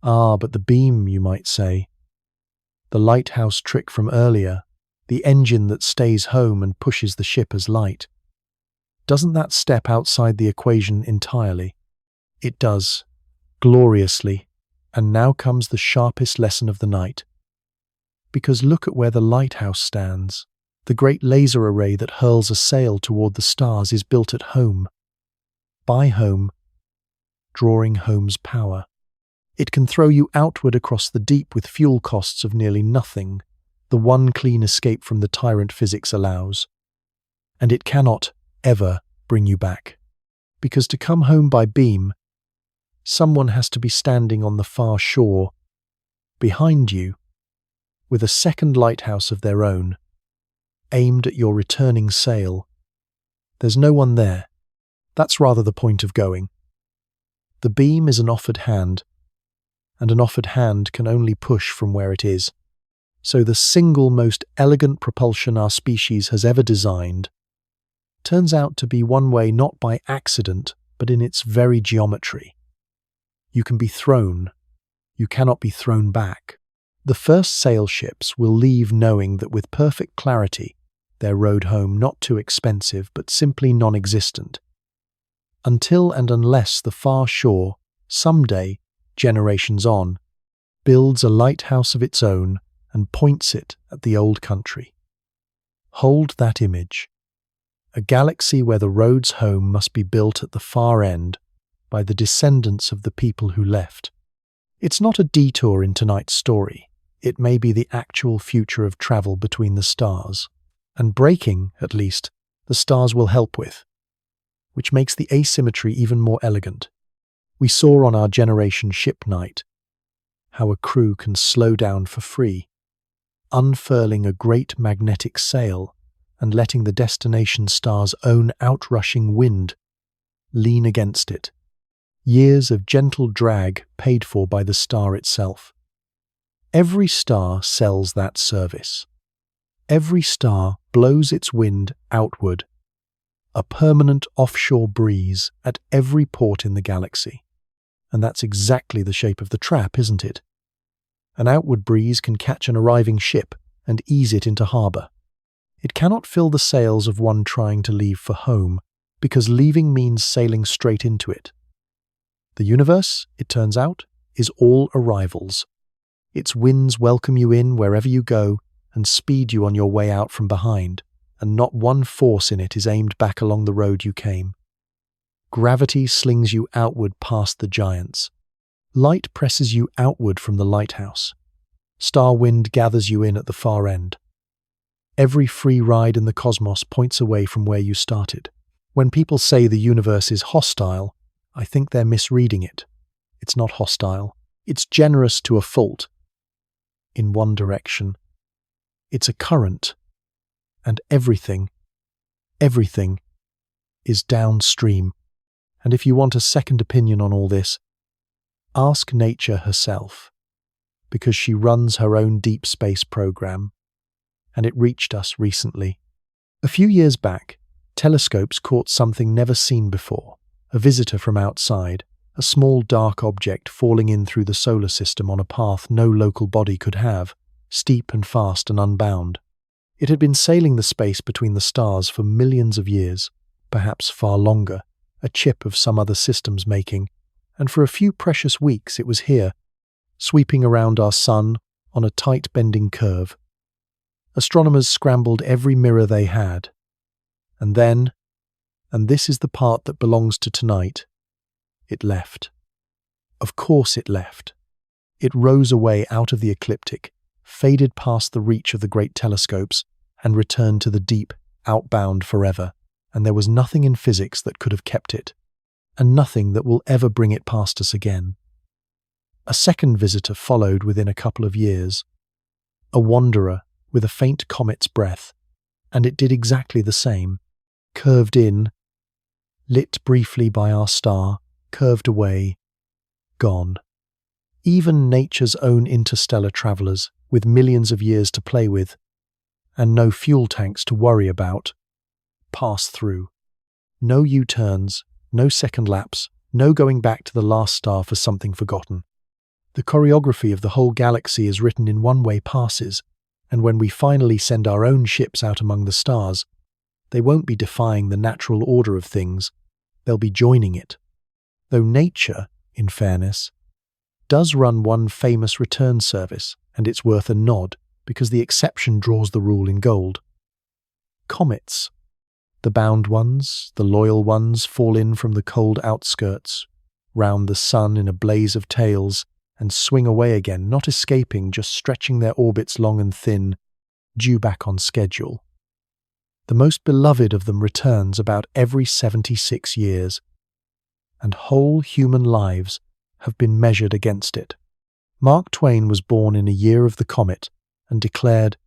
Ah, but the beam, you might say. The lighthouse trick from earlier, the engine that stays home and pushes the ship as light. Doesn't that step outside the equation entirely? It does, gloriously, and now comes the sharpest lesson of the night. Because look at where the lighthouse stands. The great laser array that hurls a sail toward the stars is built at home. By home, drawing home's power. It can throw you outward across the deep with fuel costs of nearly nothing, the one clean escape from the tyrant physics allows. And it cannot, ever, bring you back. Because to come home by beam, someone has to be standing on the far shore, behind you, with a second lighthouse of their own, aimed at your returning sail. There's no one there. That's rather the point of going. The beam is an offered hand, and an offered hand can only push from where it is. So the single most elegant propulsion our species has ever designed turns out to be one way not by accident, but in its very geometry. You can be thrown. You cannot be thrown back. The first sail ships will leave knowing that with perfect clarity, their road home not too expensive but simply non-existent. Until and unless the far shore, someday, generations on, builds a lighthouse of its own and points it at the old country. Hold that image. A galaxy where the road's home must be built at the far end by the descendants of the people who left. It's not a detour in tonight's story. It may be the actual future of travel between the stars. And breaking, at least, the stars will help with, which makes the asymmetry even more elegant. We saw on our generation ship night how a crew can slow down for free, unfurling a great magnetic sail and letting the destination star's own outrushing wind lean against it. Years of gentle drag paid for by the star itself. Every star sells that service. Every star blows its wind outward, a permanent offshore breeze at every port in the galaxy. And that's exactly the shape of the trap, isn't it? An outward breeze can catch an arriving ship and ease it into harbour. It cannot fill the sails of one trying to leave for home, because leaving means sailing straight into it. The universe, it turns out, is all arrivals. Its winds welcome you in wherever you go and speed you on your way out from behind, and not one force in it is aimed back along the road you came. Gravity slings you outward past the giants. Light presses you outward from the lighthouse. Star wind gathers you in at the far end. Every free ride in the cosmos points away from where you started. When people say the universe is hostile, I think they're misreading it. It's not hostile. It's generous to a fault. In one direction. It's a current. And everything is downstream. And if you want a second opinion on all this, ask nature herself, because she runs her own deep space program, and it reached us recently. A few years back, telescopes caught something never seen before, a visitor from outside, a small dark object falling in through the solar system on a path no local body could have, steep and fast and unbound. It had been sailing the space between the stars for millions of years, perhaps far longer, a chip of some other system's making, and for a few precious weeks it was here, sweeping around our sun on a tight bending curve. Astronomers scrambled every mirror they had. And then, and this is the part that belongs to tonight, it left. Of course it left. It rose away out of the ecliptic, faded past the reach of the great telescopes, and returned to the deep, outbound forever, and there was nothing in physics that could have kept it, and nothing that will ever bring it past us again. A second visitor followed within a couple of years, a wanderer with a faint comet's breath, and it did exactly the same, curved in, lit briefly by our star, curved away, gone. Even nature's own interstellar travellers, with millions of years to play with, and no fuel tanks to worry about, pass through. No U-turns, no second laps, no going back to the last star for something forgotten. The choreography of the whole galaxy is written in one-way passes, and when we finally send our own ships out among the stars, they won't be defying the natural order of things, they'll be joining it. Though nature, in fairness, does run one famous return service, and it's worth a nod, because the exception draws the rule in gold. Comets. The bound ones, the loyal ones, fall in from the cold outskirts, round the sun in a blaze of tails, and swing away again, not escaping, just stretching their orbits long and thin, due back on schedule. The most beloved of them returns about every 76 years, and whole human lives have been measured against it. Mark Twain was born in a year of the comet and declared,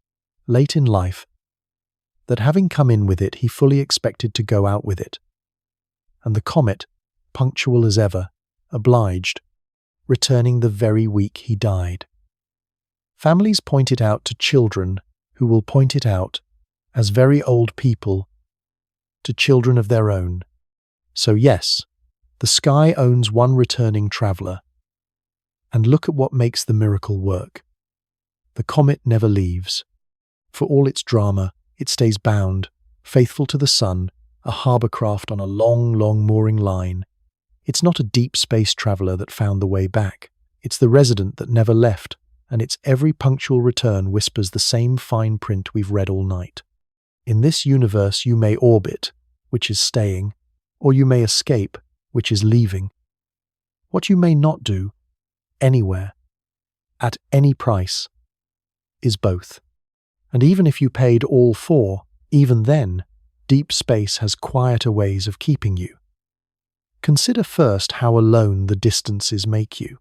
late in life, that having come in with it, he fully expected to go out with it. And the comet, punctual as ever, obliged, returning the very week he died. Families point it out to children who will point it out as very old people to children of their own. So yes, the sky owns one returning traveller. And look at what makes the miracle work. The comet never leaves. For all its drama, it stays bound, faithful to the sun, a harbour craft on a long, long mooring line. It's not a deep space traveller that found the way back. It's the resident that never left, and its every punctual return whispers the same fine print we've read all night. In this universe you may orbit, which is staying, or you may escape, which is leaving. What you may not do, anywhere, at any price, is both. And even if you paid all four, even then, deep space has quieter ways of keeping you. Consider first how alone the distances make you.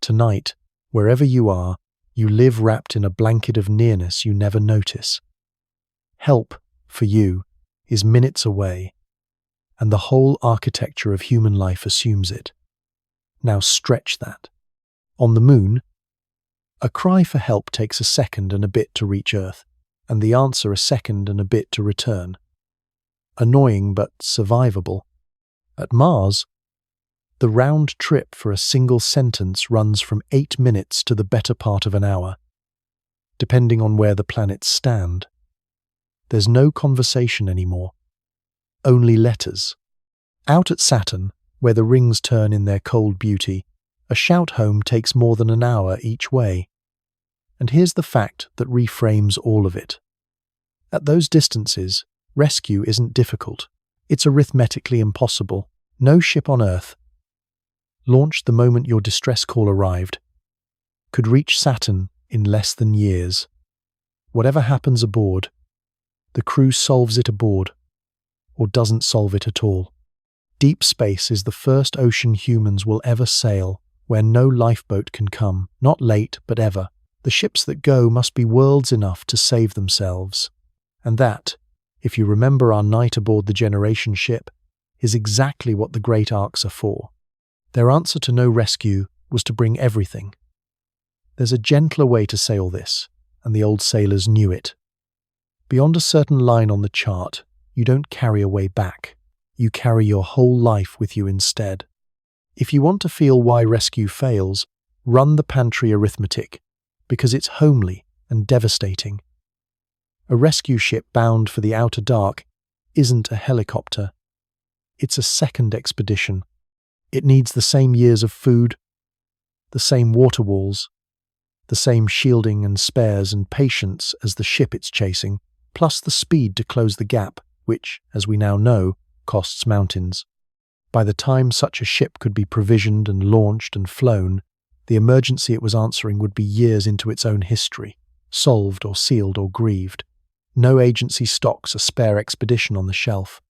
Tonight, wherever you are, you live wrapped in a blanket of nearness you never notice. Help, for you, is minutes away, and the whole architecture of human life assumes it. Now stretch that. On the moon, a cry for help takes a second and a bit to reach Earth, and the answer a second and a bit to return. Annoying but survivable. At Mars, the round trip for a single sentence runs from 8 minutes to the better part of an hour, depending on where the planets stand. There's no conversation anymore, only letters. Out at Saturn, where the rings turn in their cold beauty, a shout home takes more than an hour each way. And here's the fact that reframes all of it. At those distances, rescue isn't difficult. It's arithmetically impossible. No ship on Earth, launched the moment your distress call arrived, could reach Saturn in less than years. Whatever happens aboard, the crew solves it aboard, or doesn't solve it at all. Deep space is the first ocean humans will ever sail, where no lifeboat can come, not late, but ever. The ships that go must be worlds enough to save themselves. And that, if you remember our night aboard the Generation ship, is exactly what the Great Arcs are for. Their answer to no rescue was to bring everything. There's a gentler way to say all this, and the old sailors knew it. Beyond a certain line on the chart, you don't carry a way back. You carry your whole life with you instead. If you want to feel why rescue fails, run the pantry arithmetic, because it's homely and devastating. A rescue ship bound for the outer dark isn't a helicopter. It's a second expedition. It needs the same years of food, the same water walls, the same shielding and spares and patience as the ship it's chasing, plus the speed to close the gap, which, as we now know, costs mountains. By the time such a ship could be provisioned and launched and flown, the emergency it was answering would be years into its own history, solved or sealed or grieved. No agency stocks a spare expedition on the shelf.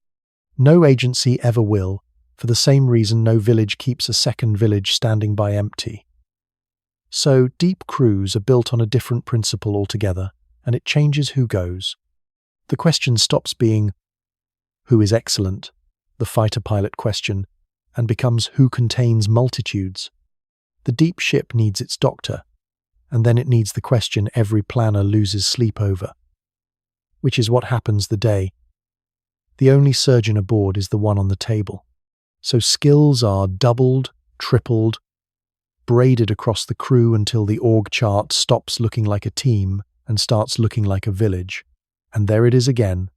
No agency ever will, for the same reason no village keeps a second village standing by empty. So deep crews are built on a different principle altogether, and it changes who goes. The question stops being, who is excellent, the fighter pilot question, and becomes who contains multitudes. The deep ship needs its doctor, and then it needs the question every planner loses sleep over. Which is what happens the day. The only surgeon aboard is the one on the table. So skills are doubled, tripled, braided across the crew until the org chart stops looking like a team and starts looking like a village. And there it is again,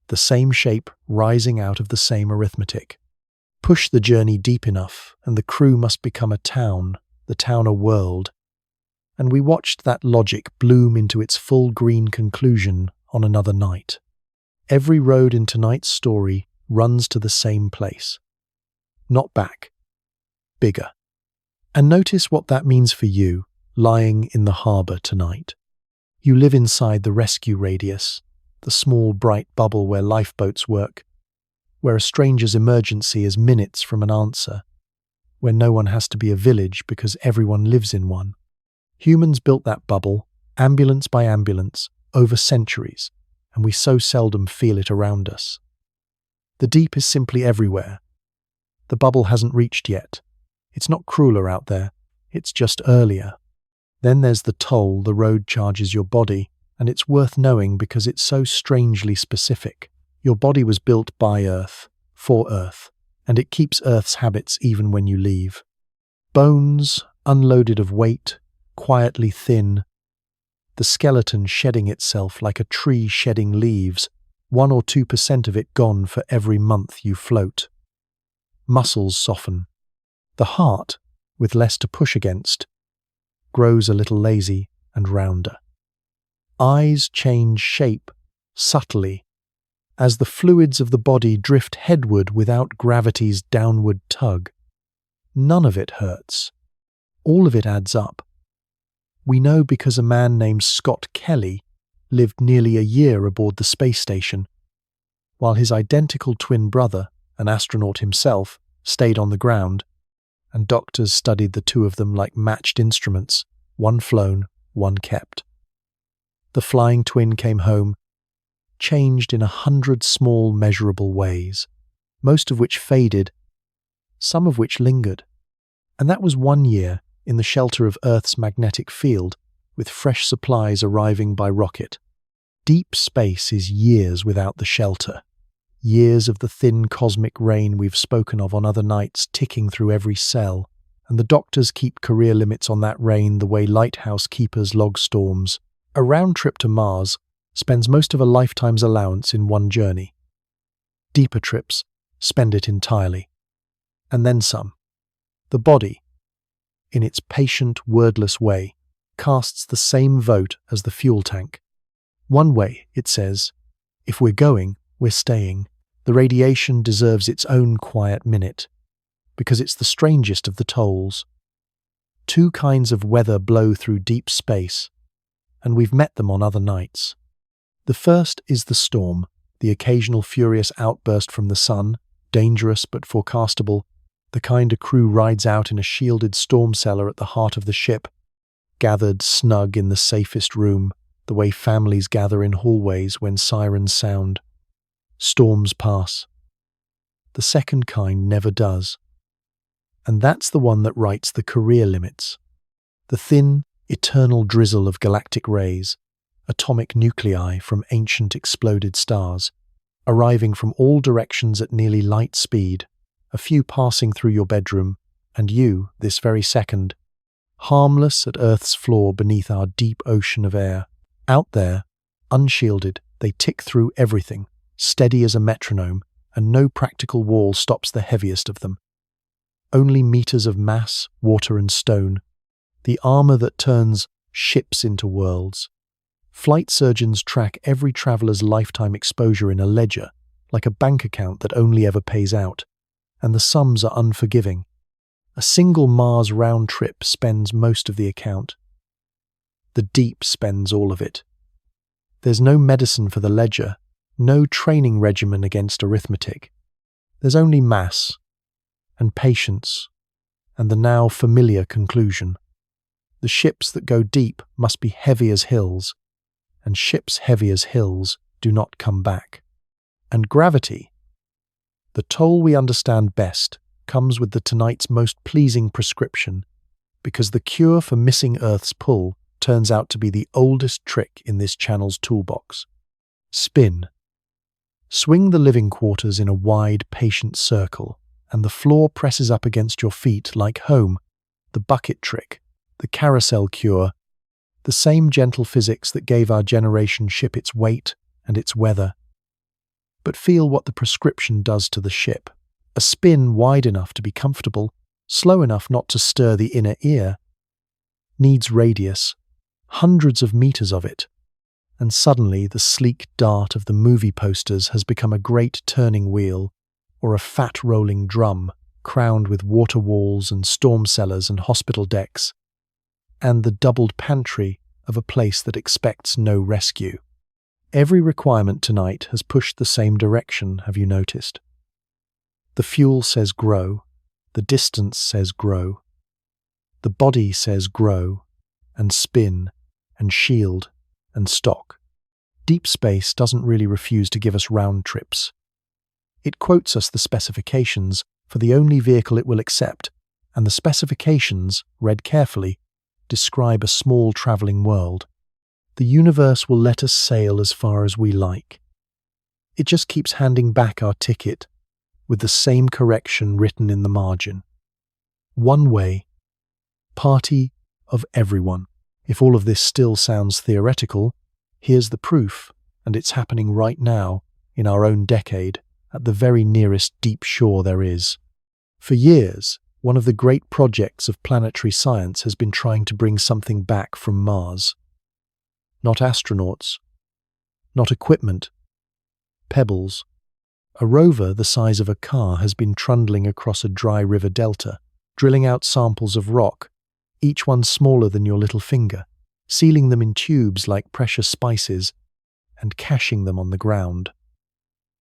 the same shape rising out of the same arithmetic. Push the journey deep enough, and the crew must become a town, the town a world. And we watched that logic bloom into its full green conclusion on another night. Every road in tonight's story runs to the same place. Not back. Bigger. And notice what that means for you, lying in the harbour tonight. You live inside the rescue radius, the small bright bubble where lifeboats work, where a stranger's emergency is minutes from an answer, where no one has to be a village because everyone lives in one. Humans built that bubble, ambulance by ambulance, over centuries, and we so seldom feel it around us. The deep is simply everywhere. The bubble hasn't reached yet. It's not crueler out there, it's just earlier. Then there's the toll the road charges your body, and it's worth knowing because it's so strangely specific. Your body was built by Earth, for Earth, and it keeps Earth's habits even when you leave. Bones, unloaded of weight, quietly thin, the skeleton shedding itself like a tree shedding leaves, 1 or 2% of it gone for every month you float. Muscles soften. The heart, with less to push against, grows a little lazy and rounder. Eyes change shape, subtly, as the fluids of the body drift headward without gravity's downward tug. None of it hurts. All of it adds up. We know because a man named Scott Kelly lived nearly a year aboard the space station, while his identical twin brother, an astronaut himself, stayed on the ground, and doctors studied the two of them like matched instruments, one flown, one kept. The flying twin came home, changed in 100 small measurable ways, most of which faded, some of which lingered. And that was 1 year in the shelter of Earth's magnetic field, with fresh supplies arriving by rocket. Deep space is years without the shelter, years of the thin cosmic rain we've spoken of on other nights ticking through every cell, and the doctors keep career limits on that rain the way lighthouse keepers log storms. A round trip to Mars spends most of a lifetime's allowance in one journey. Deeper trips spend it entirely. and then some. The body, in its patient, wordless way, casts the same vote as the fuel tank. One way, it says, if we're going, we're staying. The radiation deserves its own quiet minute, because it's the strangest of the tolls. Two kinds of weather blow through deep space, and we've met them on other nights. The first is the storm, the occasional furious outburst from the sun, dangerous but forecastable, the kind a crew rides out in a shielded storm cellar at the heart of the ship, gathered snug in the safest room, the way families gather in hallways when sirens sound. Storms pass. The second kind never does. And that's the one that writes the career limits. The thin, eternal drizzle of galactic rays, atomic nuclei from ancient exploded stars, arriving from all directions at nearly light speed, a few passing through your bedroom, and you, this very second, harmless at Earth's floor beneath our deep ocean of air. Out there, unshielded, they tick through everything, steady as a metronome, and no practical wall stops the heaviest of them. Only meters of mass, water and stone, the armor that turns ships into worlds. Flight surgeons track every traveler's lifetime exposure in a ledger, like a bank account that only ever pays out, and the sums are unforgiving. A single Mars round trip spends most of the account. The deep spends all of it. There's no medicine for the ledger, no training regimen against arithmetic. There's only mass, and patience, and the now familiar conclusion. The ships that go deep must be heavy as hills, and ships heavy as hills do not come back. And gravity, the toll we understand best, comes with the tonight's most pleasing prescription, because the cure for missing Earth's pull turns out to be the oldest trick in this channel's toolbox. Spin. Swing the living quarters in a wide, patient circle, and the floor presses up against your feet like home, the bucket trick, the carousel cure, the same gentle physics that gave our generation ship its weight and its weather. But feel what the prescription does to the ship. A spin wide enough to be comfortable, slow enough not to stir the inner ear, needs radius, hundreds of meters of it, and suddenly the sleek dart of the movie posters has become a great turning wheel, or a fat rolling drum, crowned with water walls and storm cellars and hospital decks, and the doubled pantry of a place that expects no rescue. Every requirement tonight has pushed the same direction, have you noticed? The fuel says grow, the distance says grow, the body says grow, and spin, and shield, and stock. Deep space doesn't really refuse to give us round trips. It quotes us the specifications for the only vehicle it will accept, and the specifications, read carefully, describe a small travelling world. The universe will let us sail as far as we like. It just keeps handing back our ticket, with the same correction written in the margin. One way. Party of everyone. If all of this still sounds theoretical, here's the proof, and it's happening right now, in our own decade, at the very nearest deep shore there is. For years, one of the great projects of planetary science has been trying to bring something back from Mars. Not astronauts, not equipment, pebbles. A rover the size of a car has been trundling across a dry river delta, drilling out samples of rock, each one smaller than your little finger, sealing them in tubes like precious spices, and caching them on the ground.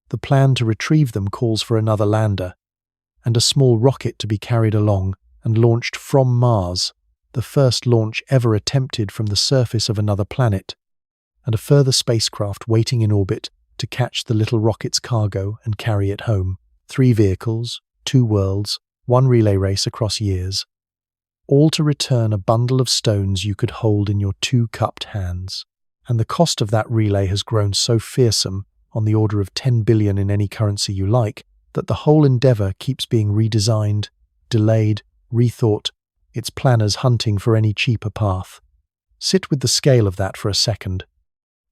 The plan to retrieve them calls for another lander, and a small rocket to be carried along and launched from Mars, the first launch ever attempted from the surface of another planet, and a further spacecraft waiting in orbit to catch the little rocket's cargo and carry it home. 3 vehicles, 2 worlds, 1 relay race across years, all to return a bundle of stones you could hold in your 2 cupped hands. And the cost of that relay has grown so fearsome, on the order of 10 billion in any currency you like, that the whole endeavour keeps being redesigned, delayed, rethought, its planners hunting for any cheaper path. Sit with the scale of that for a second.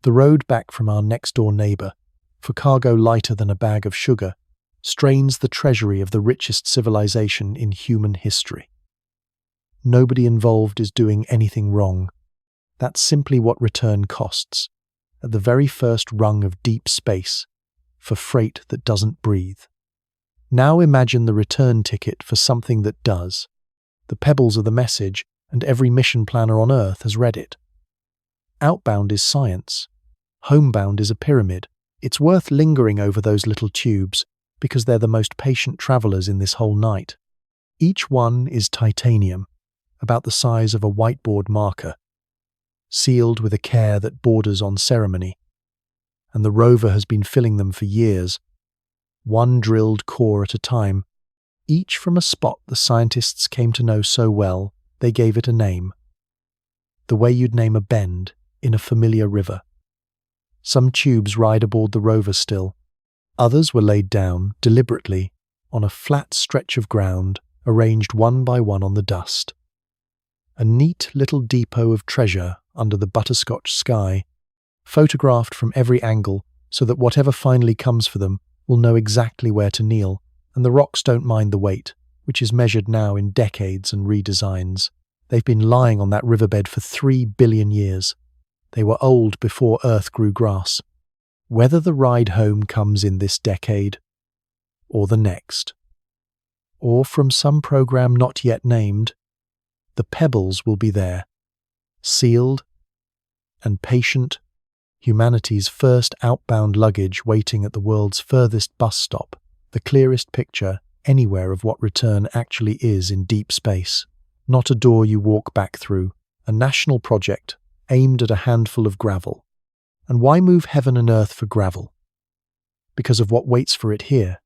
The road back from our next-door neighbour, for cargo lighter than a bag of sugar, strains the treasury of the richest civilization in human history. Nobody involved is doing anything wrong. That's simply what return costs, at the very first rung of deep space, for freight that doesn't breathe. Now imagine the return ticket for something that does. The pebbles are the message, and every mission planner on Earth has read it. Outbound is science. Homebound is a pyramid. It's worth lingering over those little tubes, because they're the most patient travelers in this whole night. Each one is titanium, about the size of a whiteboard marker, sealed with a care that borders on ceremony. And the rover has been filling them for years, one drilled core at a time, each from a spot the scientists came to know so well they gave it a name. The way you'd name a bend in a familiar river. Some tubes ride aboard the rover still. Others were laid down, deliberately, on a flat stretch of ground, arranged one by one on the dust. A neat little depot of treasure under the butterscotch sky, photographed from every angle so that whatever finally comes for them will know exactly where to kneel, and the rocks don't mind the weight, which is measured now in decades and redesigns. They've been lying on that riverbed for 3 billion years. They were old before Earth grew grass. Whether the ride home comes in this decade, or the next, or from some program not yet named, the pebbles will be there, sealed and patient, humanity's first outbound luggage waiting at the world's furthest bus stop, the clearest picture anywhere of what return actually is in deep space. Not a door you walk back through, a national project aimed at a handful of gravel. And why move heaven and earth for gravel? Because of what waits for it here.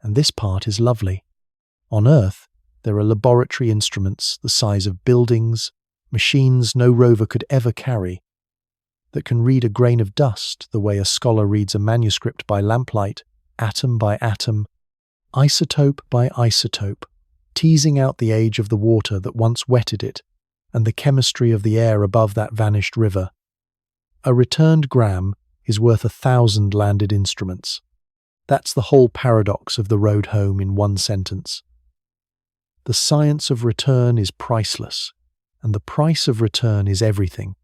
And this part is lovely. On Earth, there are laboratory instruments the size of buildings, machines no rover could ever carry, that can read a grain of dust the way a scholar reads a manuscript by lamplight, atom by atom, isotope by isotope, teasing out the age of the water that once wetted it and the chemistry of the air above that vanished river. A returned gram is worth 1,000 landed instruments. That's the whole paradox of the road home in one sentence. The science of return is priceless, and the price of return is everything.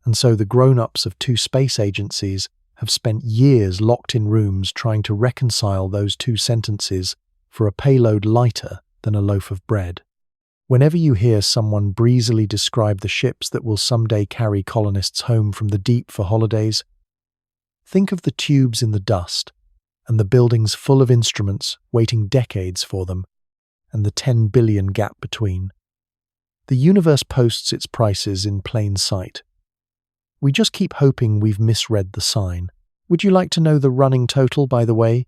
And so the grown-ups of 2 space agencies have spent years locked in rooms trying to reconcile those 2 sentences for a payload lighter than a loaf of bread. Whenever you hear someone breezily describe the ships that will someday carry colonists home from the deep for holidays, think of the tubes in the dust and the buildings full of instruments waiting decades for them, and the 10 billion gap between. The universe posts its prices in plain sight. We just keep hoping we've misread the sign. Would you like to know the running total, by the way?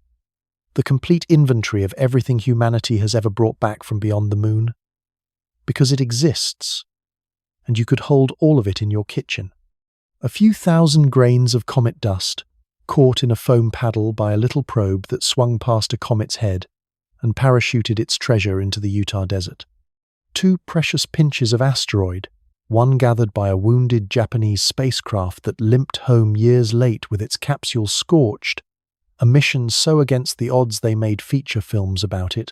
The complete inventory of everything humanity has ever brought back from beyond the moon? Because it exists, and you could hold all of it in your kitchen. A few thousand grains of comet dust, caught in a foam paddle by a little probe that swung past a comet's head and parachuted its treasure into the Utah desert. 2 precious pinches of asteroid, one gathered by a wounded Japanese spacecraft that limped home years late with its capsule scorched, a mission so against the odds they made feature films about it.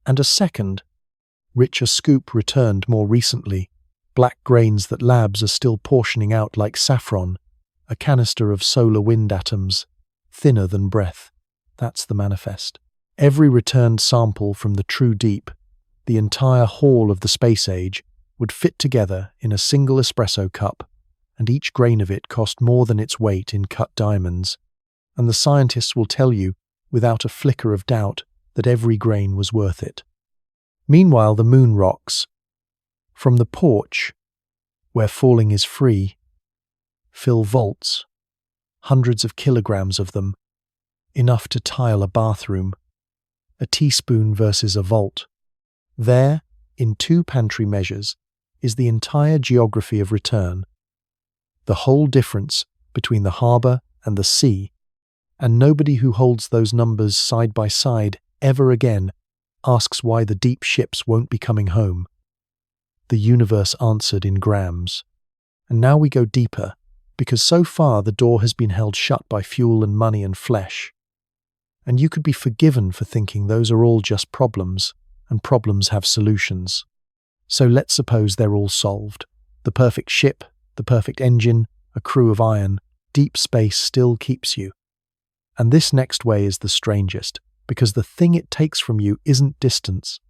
And a second, richer scoop returned more recently, black grains that labs are still portioning out like saffron, a canister of solar wind atoms, thinner than breath. That's the manifest. Every returned sample from the true deep, the entire haul of the space age, would fit together in a single espresso cup, and each grain of it cost more than its weight in cut diamonds, and the scientists will tell you, without a flicker of doubt, that every grain was worth it. Meanwhile, the moon rocks. From the porch, where falling is free, fill vaults, hundreds of kilograms of them, enough to tile a bathroom, a teaspoon versus a vault. There, in 2 pantry measures, is the entire geography of return, the whole difference between the harbour and the sea, and nobody who holds those numbers side by side ever again asks why the deep ships won't be coming home. The universe answered in grams. And now we go deeper, because so far the door has been held shut by fuel and money and flesh. and you could be forgiven for thinking those are all just problems, and problems have solutions. So let's suppose they're all solved. The perfect ship, the perfect engine, a crew of iron, deep space still keeps you. And this next way is the strangest, because the thing it takes from you isn't distance.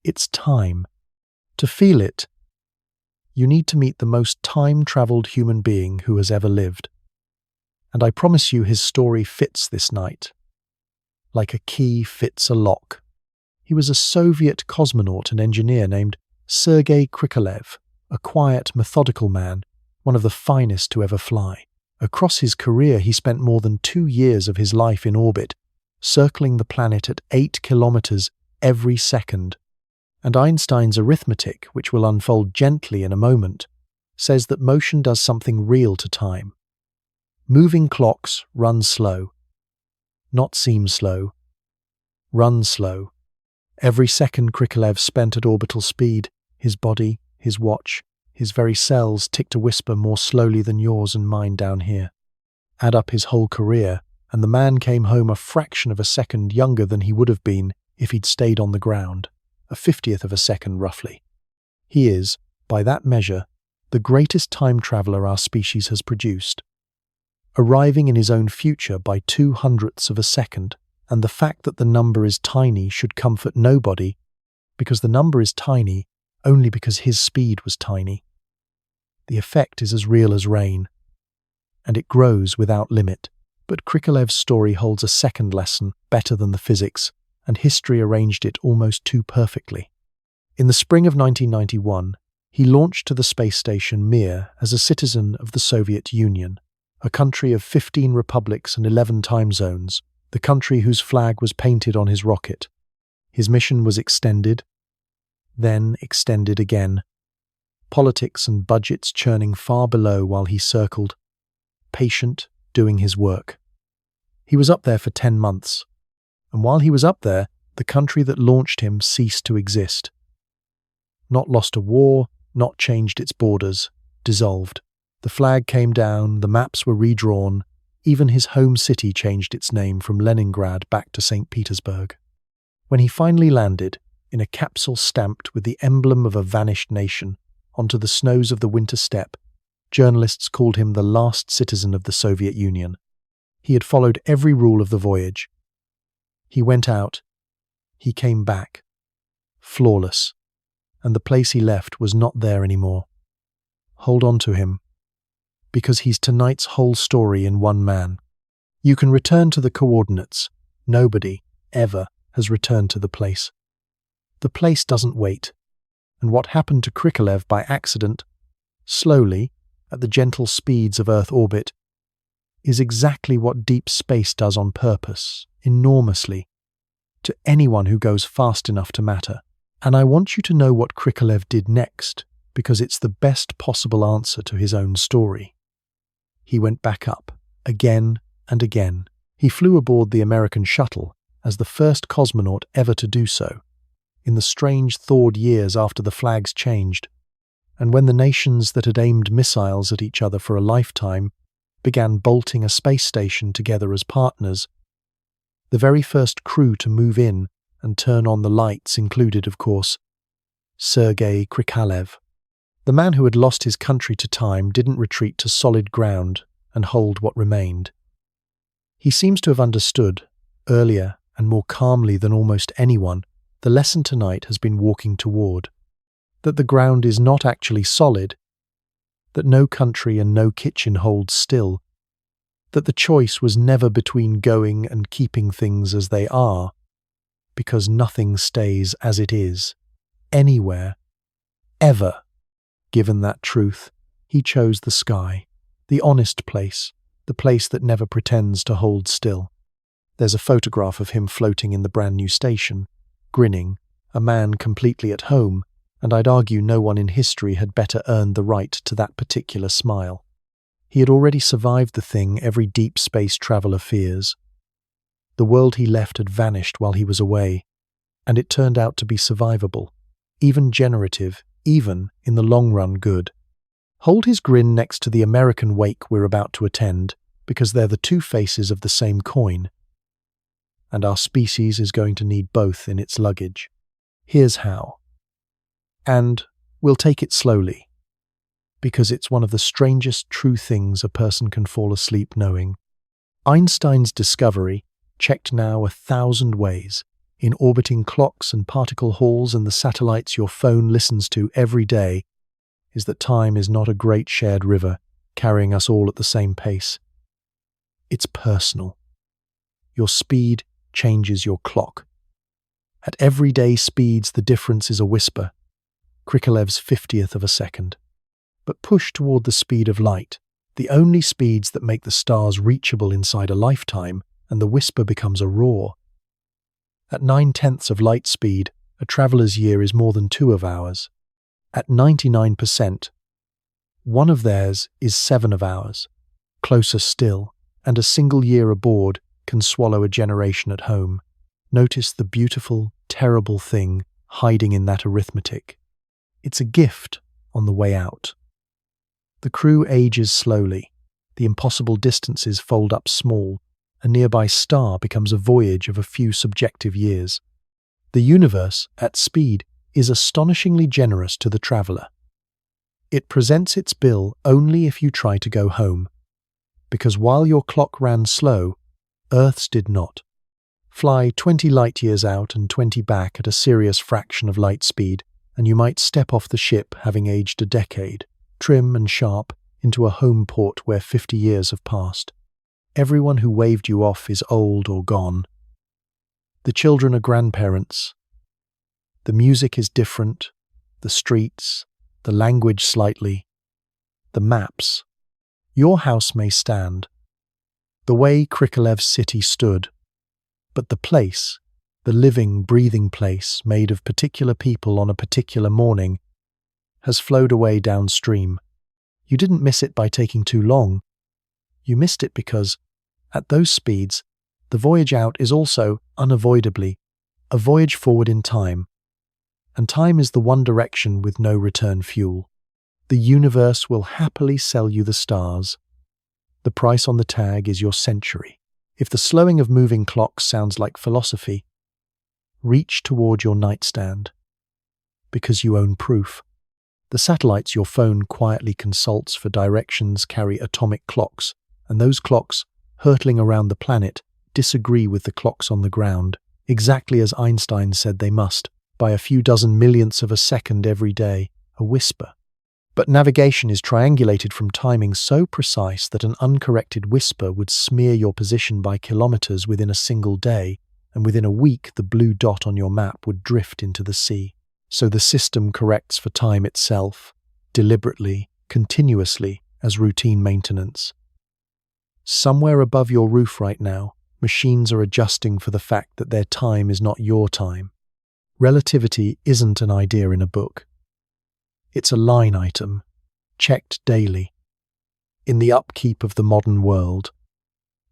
It's time. To feel it, you need to meet the most time-traveled human being who has ever lived. And I promise you his story fits this night. Like a key fits a lock. He was a Soviet cosmonaut and engineer named Sergei Krikalev, a quiet, methodical man, one of the finest to ever fly. Across his career, he spent more than 2 years of his life in orbit, circling the planet at 8 kilometers every second. And Einstein's arithmetic, which will unfold gently in a moment, says that motion does something real to time. Moving clocks run slow. Not seem slow. Run slow. Every second Krikalev spent at orbital speed, his body, his watch, his very cells ticked a whisper more slowly than yours and mine down here. Add up his whole career, and the man came home a fraction of a second younger than he would have been if he'd stayed on the ground, a 50th of a second roughly. He is, by that measure, the greatest time traveller our species has produced, arriving in his own future by 2/100ths of a second, and the fact that the number is tiny should comfort nobody, because the number is tiny only because his speed was tiny. The effect is as real as rain, and it grows without limit. But Krikalev's story holds a second lesson, better than the physics, and history arranged it almost too perfectly. In the spring of 1991, he launched to the space station Mir as a citizen of the Soviet Union, a country of 15 republics and 11 time zones, the country whose flag was painted on his rocket. His mission was extended, then extended again, politics and budgets churning far below while he circled, patient, doing his work. He was up there for 10 months, and while he was up there, the country that launched him ceased to exist. Not lost to war, not changed its borders, dissolved. The flag came down, the maps were redrawn, even his home city changed its name from Leningrad back to St. Petersburg. When he finally landed, in a capsule stamped with the emblem of a vanished nation, onto the snows of the winter steppe, journalists called him the last citizen of the Soviet Union. He had followed every rule of the voyage. He went out. He came back. Flawless. And the place he left was not there anymore. Hold on to him, because he's tonight's whole story in one man. You can return to the coordinates. Nobody, ever, has returned to the place. The place doesn't wait. And what happened to Krikalev by accident, slowly, at the gentle speeds of Earth orbit, is exactly what deep space does on purpose, enormously, to anyone who goes fast enough to matter. And I want you to know what Krikalev did next, because it's the best possible answer to his own story. He went back up, again and again. He flew aboard the American shuttle as the first cosmonaut ever to do so, in the strange thawed years after the flags changed, and when the nations that had aimed missiles at each other for a lifetime began bolting a space station together as partners. The very first crew to move in and turn on the lights included, of course, Sergei Krikalev. The man who had lost his country to time didn't retreat to solid ground and hold what remained. He seems to have understood, earlier and more calmly than almost anyone, the lesson tonight has been walking toward, that the ground is not actually solid, that no country and no kitchen holds still, that the choice was never between going and keeping things as they are, because nothing stays as it is, anywhere, ever. Given that truth, he chose the sky, the honest place, the place that never pretends to hold still. There's a photograph of him floating in the brand new station, grinning, a man completely at home, and I'd argue no one in history had better earned the right to that particular smile. He had already survived the thing every deep space traveller fears. The world he left had vanished while he was away, and it turned out to be survivable, even generative, even, in the long run, good. Hold his grin next to the American wake we're about to attend, because they're the two faces of the same coin. and our species is going to need both in its luggage. Here's how. And we'll take it slowly, because it's one of the strangest true things a person can fall asleep knowing. Einstein's discovery, checked now 1,000 ways, in orbiting clocks and particle halls and the satellites your phone listens to every day, is that time is not a great shared river carrying us all at the same pace. It's personal. Your speed changes your clock. At everyday speeds, the difference is a whisper, Krikolev's 50th of a second. But push toward the speed of light, the only speeds that make the stars reachable inside a lifetime, and the whisper becomes a roar. At 9/10 of light speed, a traveller's year is more than 2 of ours. At 99%, one of theirs is 7 of ours. Closer still, and a single year aboard can swallow a generation at home. Notice the beautiful, terrible thing hiding in that arithmetic. It's a gift on the way out. The crew ages slowly. The impossible distances fold up small. A nearby star becomes a voyage of a few subjective years. The universe, at speed, is astonishingly generous to the traveller. It presents its bill only if you try to go home. Because while your clock ran slow, Earth's did not. Fly 20 light years out and 20 back at a serious fraction of light speed, and you might step off the ship having aged a decade, trim and sharp, into a home port where 50 years have passed. Everyone who waved you off is old or gone. The children are grandparents. The music is different, the streets, the language slightly, the maps. Your house may stand, the way Krikolev's city stood, but the place, the living, breathing place made of particular people on a particular morning, has flowed away downstream. You didn't miss it by taking too long. You missed it because, at those speeds, the voyage out is also, unavoidably, a voyage forward in time. And time is the one direction with no return fuel. The universe will happily sell you the stars. The price on the tag is your century. If the slowing of moving clocks sounds like philosophy, reach toward your nightstand, because you own proof. The satellites your phone quietly consults for directions carry atomic clocks, and those clocks, hurtling around the planet, disagree with the clocks on the ground, exactly as Einstein said they must, by a few dozen millionths of a second every day, a whisper. But navigation is triangulated from timing so precise that an uncorrected whisper would smear your position by kilometers within a single day, and within a week the blue dot on your map would drift into the sea. So the system corrects for time itself, deliberately, continuously, as routine maintenance. Somewhere above your roof right now, machines are adjusting for the fact that their time is not your time. Relativity isn't an idea in a book. It's a line item, checked daily, in the upkeep of the modern world,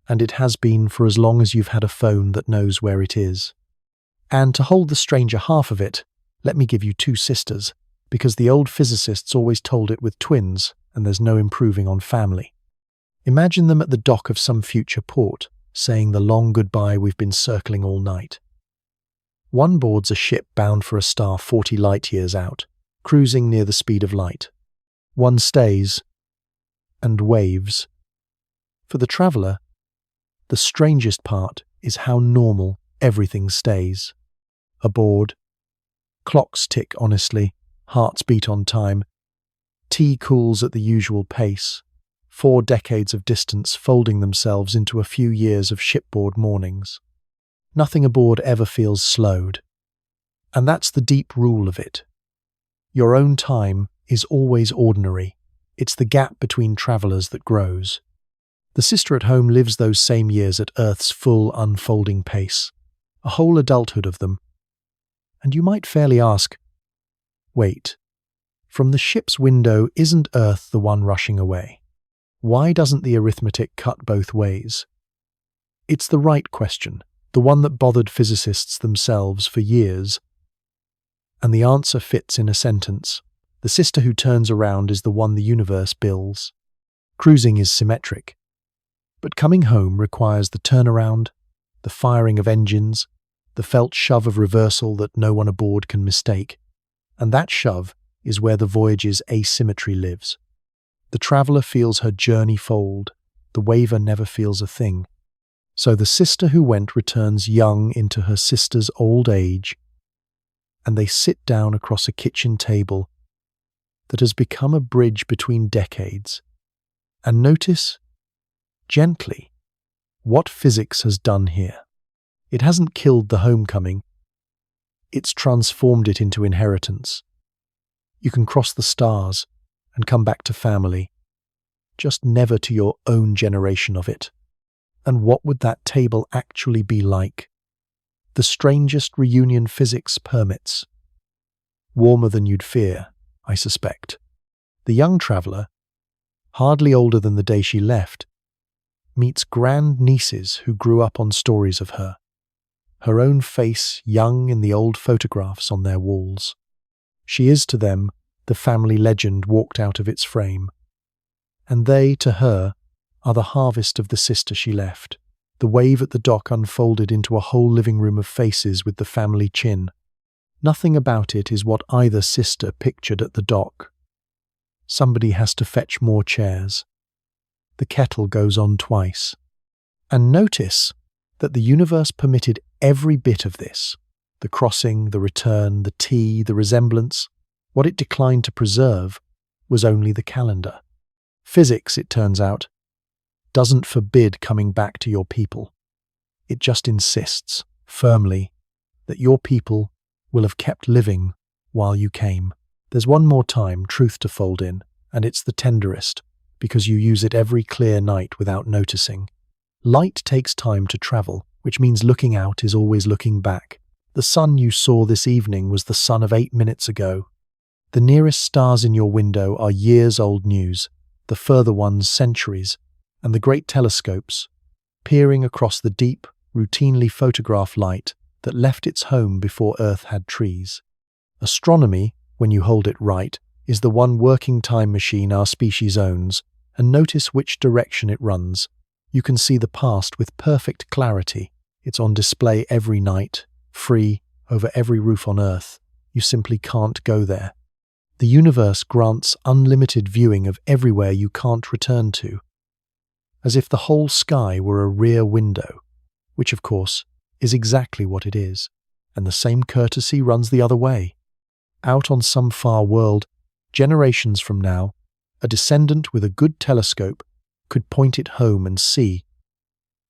and it has been for as long as you've had a phone that knows where it is. And to hold the stranger half of it, let me give you 2 sisters, because the old physicists always told it with twins, and there's no improving on family. Imagine them at the dock of some future port, saying the long goodbye we've been circling all night. One boards a ship bound for a star 40 light years out, cruising near the speed of light. One stays and waves. For the traveller, the strangest part is how normal everything stays. Aboard, clocks tick honestly, hearts beat on time, tea cools at the usual pace, 4 decades of distance folding themselves into a few years of shipboard mornings. Nothing aboard ever feels slowed. And that's the deep rule of it. Your own time is always ordinary. It's the gap between travellers that grows. The sister at home lives those same years at Earth's full unfolding pace, a whole adulthood of them. And you might fairly ask, wait, from the ship's window isn't Earth the one rushing away? Why doesn't the arithmetic cut both ways? It's the right question, the one that bothered physicists themselves for years. And the answer fits in a sentence. The sister who turns around is the one the universe bills. Cruising is symmetric. But coming home requires the turnaround, the firing of engines, the felt shove of reversal that no one aboard can mistake. And that shove is where the voyage's asymmetry lives. The traveller feels her journey fold, the waver never feels a thing. So the sister who went returns young into her sister's old age, and they sit down across a kitchen table that has become a bridge between decades. And notice, gently, what physics has done here. It hasn't killed the homecoming, it's transformed it into inheritance. You can cross the stars and come back to family, just never to your own generation of it. And what would that table actually be like? The strangest reunion physics permits. Warmer than you'd fear, I suspect. The young traveller, hardly older than the day she left, meets grand nieces who grew up on stories of her. Her own face young in the old photographs on their walls. She is to them the family legend walked out of its frame. And they, to her, are the harvest of the sister she left. The wave at the dock unfolded into a whole living room of faces with the family chin. Nothing about it is what either sister pictured at the dock. Somebody has to fetch more chairs. The kettle goes on twice. And notice that the universe permitted every bit of this. The crossing, the return, the tea, the resemblance. What it declined to preserve was only the calendar. Physics, it turns out, doesn't forbid coming back to your people. It just insists, firmly, that your people will have kept living while you came. There's one more time, truth to fold in, and it's the tenderest, because you use it every clear night without noticing. Light takes time to travel, which means looking out is always looking back. The sun you saw this evening was the sun of 8 minutes ago. The nearest stars in your window are years-old news, the further ones centuries, and the great telescopes, peering across the deep, routinely photograph light that left its home before Earth had trees. Astronomy, when you hold it right, is the one working time machine our species owns, and notice which direction it runs. You can see the past with perfect clarity. It's on display every night, free, over every roof on Earth. You simply can't go there. The universe grants unlimited viewing of everywhere you can't return to, as if the whole sky were a rear window, which of course is exactly what it is, and the same courtesy runs the other way. Out on some far world, generations from now, a descendant with a good telescope could point it home and see,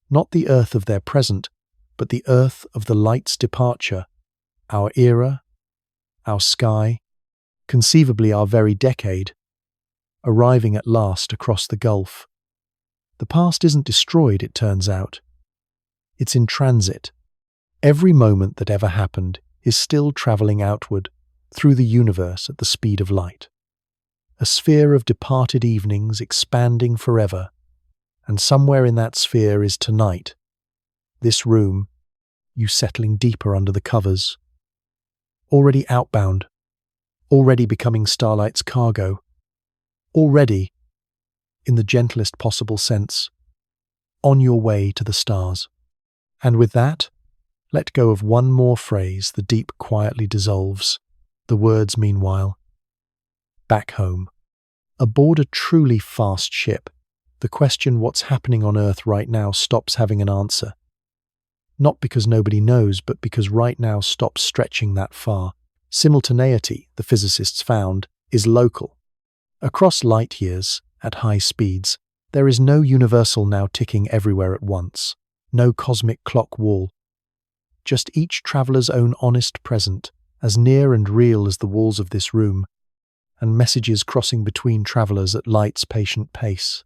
not the Earth of their present, but the Earth of the light's departure, our era, our sky, conceivably our very decade, arriving at last across the gulf. The past isn't destroyed, it turns out. It's in transit. Every moment that ever happened is still travelling outward, through the universe at the speed of light. A sphere of departed evenings expanding forever, and somewhere in that sphere is tonight. This room, you settling deeper under the covers. Already outbound, already becoming Starlight's cargo, already, in the gentlest possible sense, on your way to the stars. And with that, let go of one more phrase the deep quietly dissolves, the words meanwhile. Back home. Aboard a truly fast ship, the question what's happening on Earth right now stops having an answer. Not because nobody knows, but because right now stops stretching that far. Simultaneity, the physicists found, is local. Across light years, at high speeds, there is no universal now ticking everywhere at once, no cosmic clock wall. Just each traveller's own honest present, as near and real as the walls of this room, and messages crossing between travellers at light's patient pace.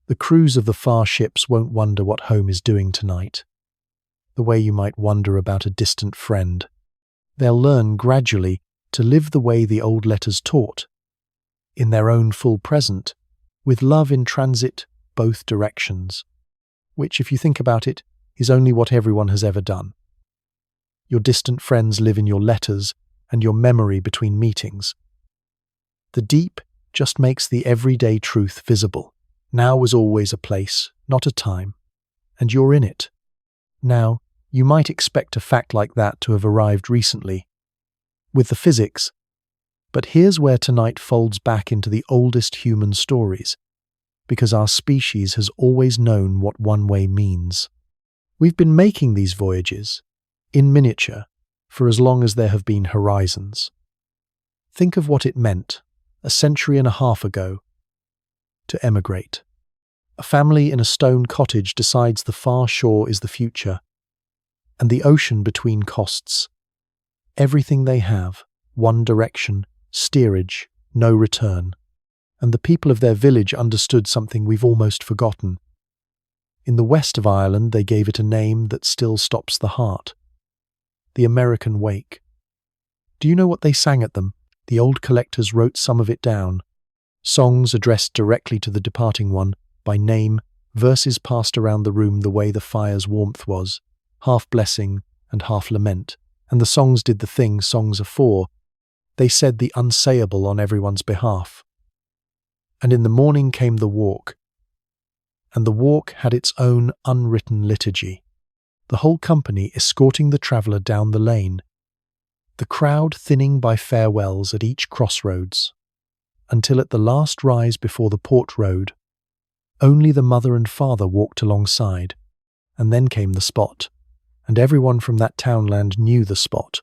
The crews of the far ships won't wonder what home is doing tonight, the way you might wonder about a distant friend. They'll learn gradually to live the way the old letters taught, in their own full present, with love in transit both directions, which, if you think about it, is only what everyone has ever done. Your distant friends live in your letters and your memory between meetings. The deep just makes the everyday truth visible. Now was always a place, not a time, and you're in it. Now, you might expect a fact like that to have arrived recently, with the physics, but here's where tonight folds back into the oldest human stories, because our species has always known what one way means. We've been making these voyages, in miniature, for as long as there have been horizons. Think of what it meant, a century and a half ago, to emigrate. A family in a stone cottage decides the far shore is the future, and the ocean between costs. Everything they have, one direction, steerage, no return. And the people of their village understood something we've almost forgotten. In the west of Ireland, they gave it a name that still stops the heart: the American Wake. Do you know what they sang at them? The old collectors wrote some of it down. Songs addressed directly to the departing one, by name, verses passed around the room the way the fire's warmth was, half blessing and half lament. And the songs did the thing songs are for. They said the unsayable on everyone's behalf. And in the morning came the walk. And the walk had its own unwritten liturgy, the whole company escorting the traveller down the lane, the crowd thinning by farewells at each crossroads, until at the last rise before the port road, only the mother and father walked alongside, and then came the spot, and everyone from that townland knew the spot,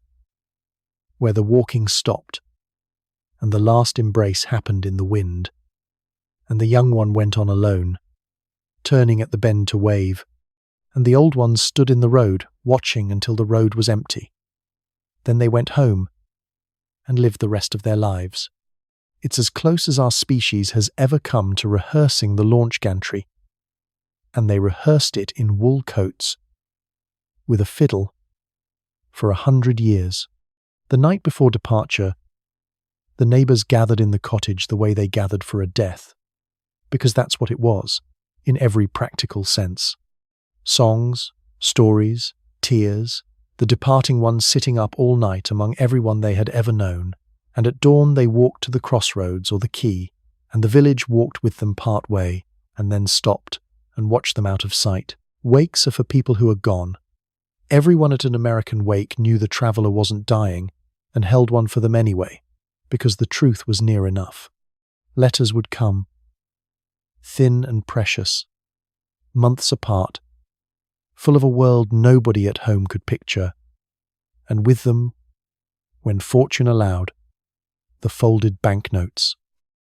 where the walking stopped, and the last embrace happened in the wind, and the young one went on alone, turning at the bend to wave, and the old ones stood in the road, watching until the road was empty. Then they went home and lived the rest of their lives. It's as close as our species has ever come to rehearsing the launch gantry, and they rehearsed it in wool coats, with a fiddle, for 100 years. The night before departure, the neighbours gathered in the cottage the way they gathered for a death, because that's what it was, in every practical sense. Songs, stories, tears, the departing ones sitting up all night among everyone they had ever known, and at dawn they walked to the crossroads or the quay, and the village walked with them part way, and then stopped and watched them out of sight. Wakes are for people who are gone. Everyone at an American wake knew the traveller wasn't dying, and held one for them anyway, because the truth was near enough. Letters would come, thin and precious, months apart, full of a world nobody at home could picture, and with them, when fortune allowed, the folded banknotes,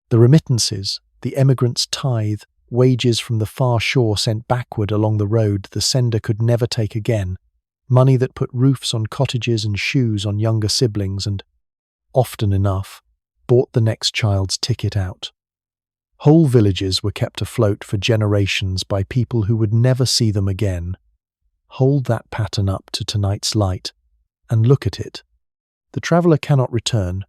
the remittances, the emigrant's tithe, wages from the far shore sent backward along the road the sender could never take again, money that put roofs on cottages and shoes on younger siblings and, often enough, bought the next child's ticket out. Whole villages were kept afloat for generations by people who would never see them again. Hold that pattern up to tonight's light, and look at it. The traveller cannot return,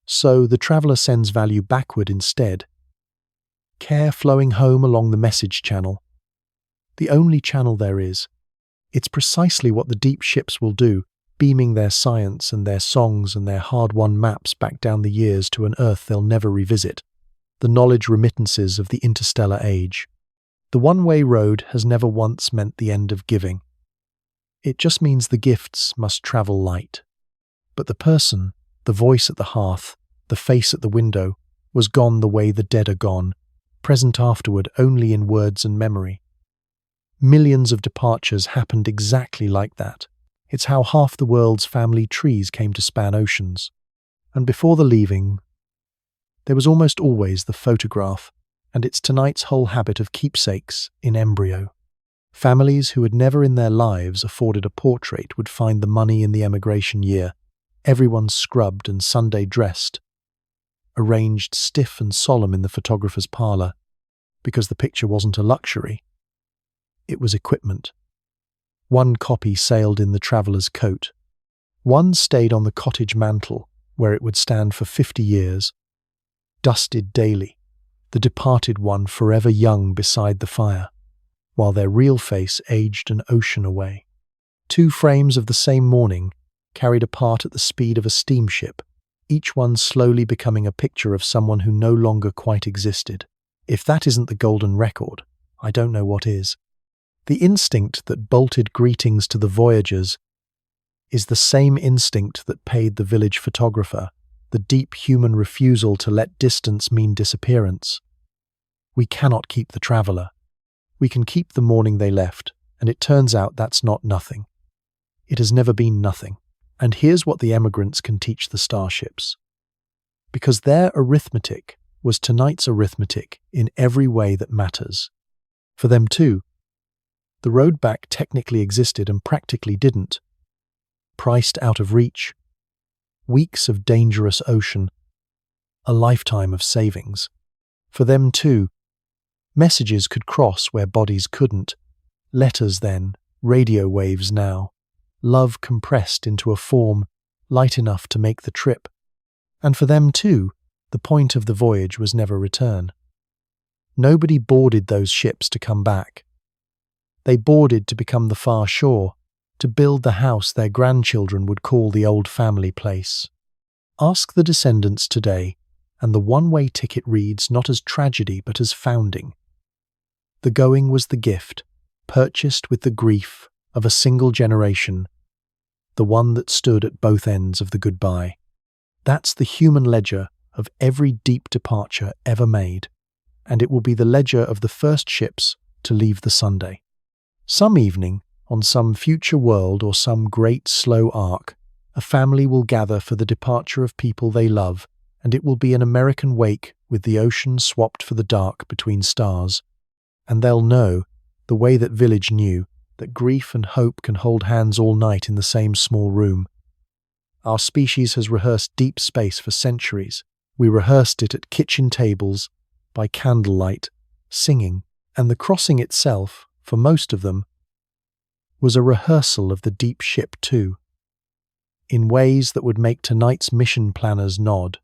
so the traveller sends value backward instead. Care flowing home along the message channel. The only channel there is. It's precisely what the deep ships will do, beaming their science and their songs and their hard-won maps back down the years to an Earth they'll never revisit. The knowledge remittances of the interstellar age. The one-way road has never once meant the end of giving. It just means the gifts must travel light. But the person, the voice at the hearth, the face at the window, was gone the way the dead are gone, present afterward only in words and memory. Millions of departures happened exactly like that. It's how half the world's family trees came to span oceans. And before the leaving, there was almost always the photograph, and it's tonight's whole habit of keepsakes in embryo. Families who had never in their lives afforded a portrait would find the money in the emigration year, everyone scrubbed and Sunday dressed, arranged stiff and solemn in the photographer's parlour, because the picture wasn't a luxury. It was equipment. One copy sailed in the traveller's coat. One stayed on the cottage mantel, where it would stand for 50 years, dusted daily, the departed one forever young beside the fire, while their real face aged an ocean away. 2 frames of the same morning, carried apart at the speed of a steamship, each one slowly becoming a picture of someone who no longer quite existed. If that isn't the golden record, I don't know what is. The instinct that bolted greetings to the voyagers is the same instinct that paid the village photographer, the deep human refusal to let distance mean disappearance. We cannot keep the traveller. We can keep the morning they left, and it turns out that's not nothing. It has never been nothing. And here's what the emigrants can teach the starships. Because their arithmetic was tonight's arithmetic in every way that matters. For them too, the road back technically existed and practically didn't. Priced out of reach, weeks of dangerous ocean, a lifetime of savings. For them too, messages could cross where bodies couldn't. Letters then, radio waves now. Love compressed into a form light enough to make the trip. And for them too, the point of the voyage was never return. Nobody boarded those ships to come back. They boarded to become the far shore, to build the house their grandchildren would call the old family place. Ask the descendants today, and the one-way ticket reads not as tragedy but as founding. The going was the gift, purchased with the grief of a single generation, the one that stood at both ends of the goodbye. That's the human ledger of every deep departure ever made, and it will be the ledger of the first ships to leave the Sunday. Some evening, on some future world or some great slow arc, a family will gather for the departure of people they love, and it will be an American wake with the ocean swapped for the dark between stars. And they'll know, the way that village knew, that grief and hope can hold hands all night in the same small room. Our species has rehearsed deep space for centuries. We rehearsed it at kitchen tables, by candlelight, singing, and the crossing itself, for most of them, was a rehearsal of the deep ship too, in ways that would make tonight's mission planners nod.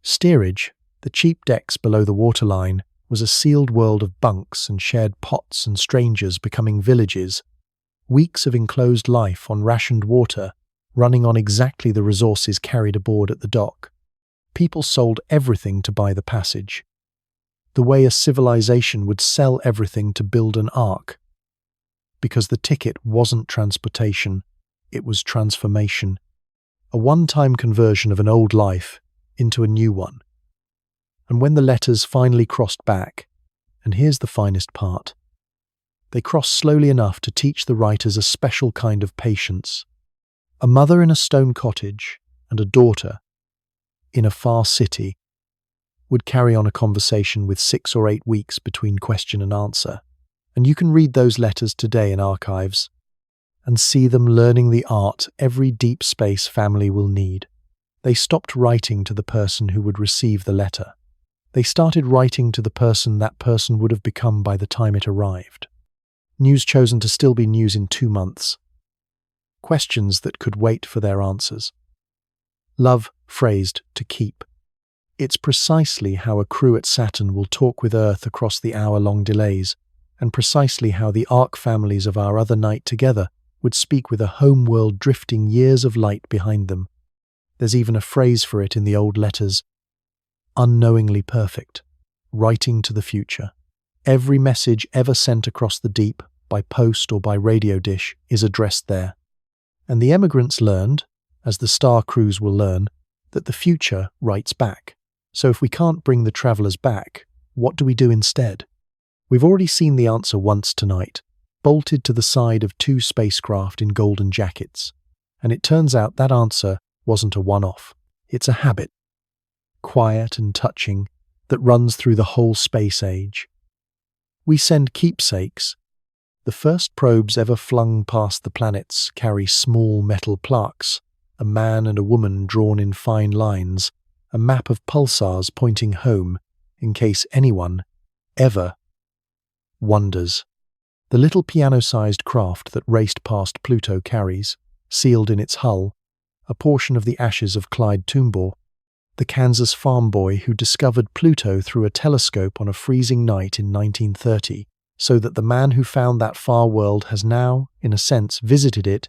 Steerage, the cheap decks below the waterline, was a sealed world of bunks and shared pots and strangers becoming villages, weeks of enclosed life on rationed water, running on exactly the resources carried aboard at the dock. People sold everything to buy the passage. The way a civilization would sell everything to build an ark. Because the ticket wasn't transportation, it was transformation. A one-time conversion of an old life into a new one. And when the letters finally crossed back, and here's the finest part, they crossed slowly enough to teach the writers a special kind of patience. A mother in a stone cottage and a daughter in a far city would carry on a conversation with 6 or 8 weeks between question and answer. And you can read those letters today in archives and see them learning the art every deep space family will need. They stopped writing to the person who would receive the letter. They started writing to the person that person would have become by the time it arrived. News chosen to still be news in 2 months. Questions that could wait for their answers. Love phrased to keep. It's precisely how a crew at Saturn will talk with Earth across the hour-long delays, and precisely how the ark families of our other night together would speak with a home world drifting years of light behind them. There's even a phrase for it in the old letters. Unknowingly perfect, writing to the future. Every message ever sent across the deep, by post or by radio dish, is addressed there. And the emigrants learned, as the star crews will learn, that the future writes back. So if we can't bring the travellers back, what do we do instead? We've already seen the answer once tonight, bolted to the side of 2 spacecraft in golden jackets. And it turns out that answer wasn't a one-off. It's a habit. Quiet and touching, that runs through the whole space age. We send keepsakes. The first probes ever flung past the planets carry small metal plaques, a man and a woman drawn in fine lines, a map of pulsars pointing home, in case anyone, ever, wonders. The little piano-sized craft that raced past Pluto carries, sealed in its hull, a portion of the ashes of Clyde Tombaugh, the Kansas farm boy who discovered Pluto through a telescope on a freezing night in 1930, so that the man who found that far world has now, in a sense, visited it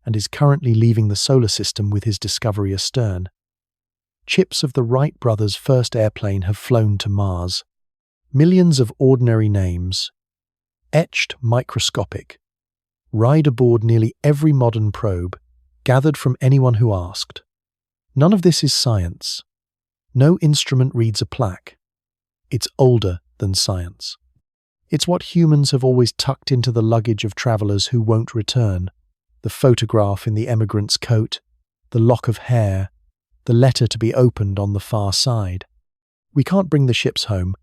and is currently leaving the solar system with his discovery astern. Chips of the Wright brothers' first airplane have flown to Mars. Millions of ordinary names, etched microscopic, ride aboard nearly every modern probe, gathered from anyone who asked. None of this is science. No instrument reads a plaque. It's older than science. It's what humans have always tucked into the luggage of travelers who won't return. The photograph in the emigrant's coat, the lock of hair, the letter to be opened on the far side. We can't bring the ships home,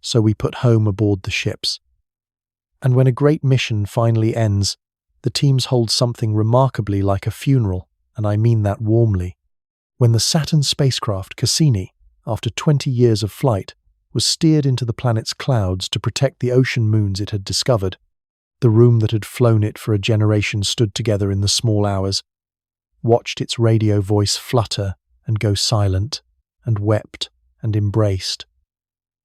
so we put home aboard the ships. And when a great mission finally ends, the teams hold something remarkably like a funeral, and I mean that warmly. When the Saturn spacecraft Cassini, after 20 years of flight, was steered into the planet's clouds to protect the ocean moons it had discovered, the room that had flown it for a generation stood together in the small hours, watched its radio voice flutter and go silent, and wept and embraced.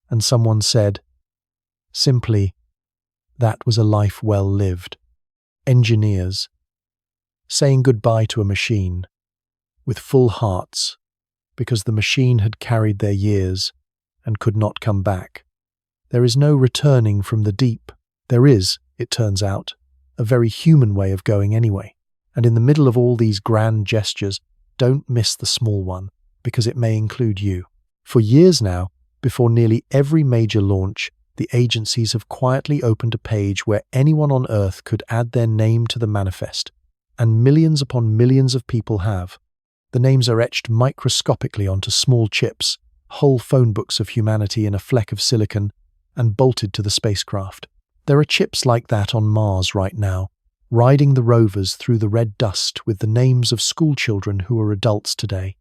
And someone said, simply, that was a life well lived. Engineers, saying goodbye to a machine, with full hearts, because the machine had carried their years and could not come back. There is no returning from the deep. There is, it turns out, a very human way of going anyway. And in the middle of all these grand gestures, don't miss the small one, because it may include you. For years now, before nearly every major launch, the agencies have quietly opened a page where anyone on Earth could add their name to the manifest, and millions upon millions of people have. The names are etched microscopically onto small chips, whole phone books of humanity in a fleck of silicon, and bolted to the spacecraft. There are chips like that on Mars right now, riding the rovers through the red dust with the names of schoolchildren who are adults today.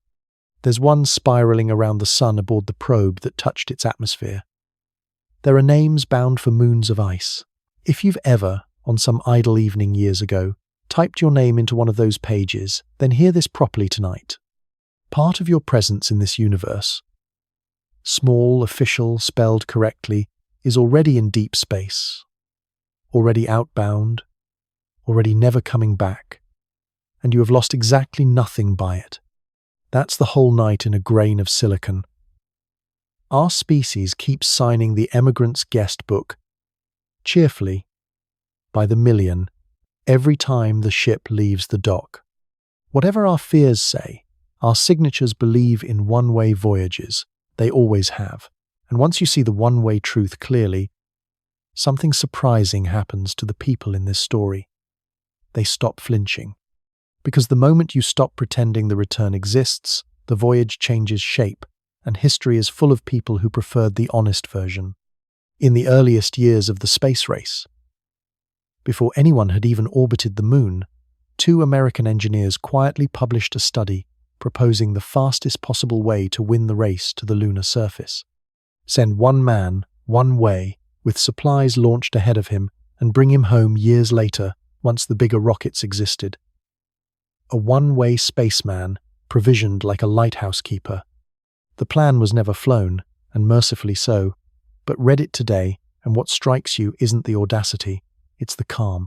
There's one spiraling around the sun aboard the probe that touched its atmosphere. There are names bound for moons of ice. If you've ever, on some idle evening years ago, typed your name into one of those pages, then hear this properly tonight. Part of your presence in this universe, small, official, spelled correctly, is already in deep space, already outbound, already never coming back, and you have lost exactly nothing by it. That's the whole night in a grain of silicon. Our species keeps signing the emigrant's guest book, cheerfully, by the million, every time the ship leaves the dock. Whatever our fears say, our signatures believe in one-way voyages. They always have. And once you see the one-way truth clearly, something surprising happens to the people in this story. They stop flinching. Because the moment you stop pretending the return exists, the voyage changes shape, and history is full of people who preferred the honest version. In the earliest years of the space race, before anyone had even orbited the moon, 2 American engineers quietly published a study proposing the fastest possible way to win the race to the lunar surface. Send one man, one way, with supplies launched ahead of him, and bring him home years later, once the bigger rockets existed. A one-way spaceman, provisioned like a lighthouse keeper. The plan was never flown, and mercifully so, but read it today, and what strikes you isn't the audacity, it's the calm.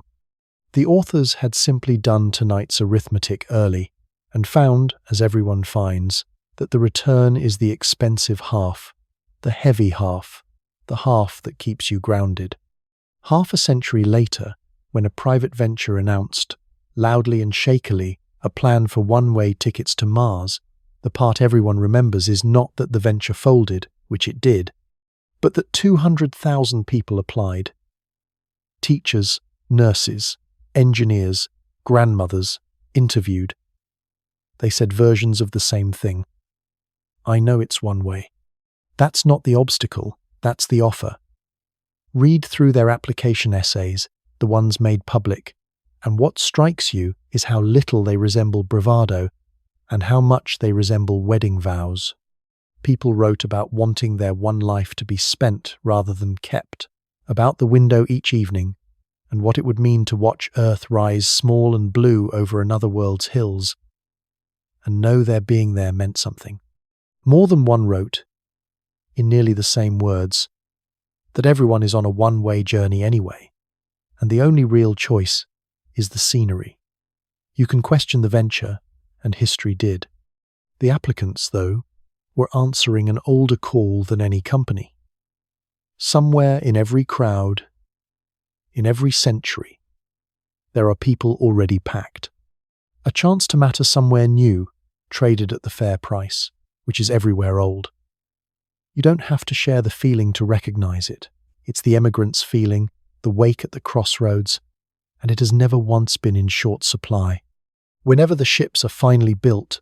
The authors had simply done tonight's arithmetic early, and found, as everyone finds, that the return is the expensive half, the heavy half, the half that keeps you grounded. Half a century later, when a private venture announced, loudly and shakily, a plan for one-way tickets to Mars, the part everyone remembers is not that the venture folded, which it did, but that 200,000 people applied. Teachers, nurses, engineers, grandmothers, interviewed. They said versions of the same thing. I know it's one way. That's not the obstacle, that's the offer. Read through their application essays, the ones made public, and what strikes you is how little they resemble bravado and how much they resemble wedding vows. People wrote about wanting their one life to be spent rather than kept, about the window each evening, and what it would mean to watch Earth rise small and blue over another world's hills, and know their being there meant something. More than one wrote, in nearly the same words, that everyone is on a one-way journey anyway, and the only real choice is the scenery. You can question the venture, and history did. The applicants, though, were answering an older call than any company. Somewhere in every crowd, in every century, there are people already packed. A chance to matter somewhere new, traded at the fair price, which is everywhere old. You don't have to share the feeling to recognize it. It's the emigrant's feeling, the wake at the crossroads, and it has never once been in short supply. Whenever the ships are finally built,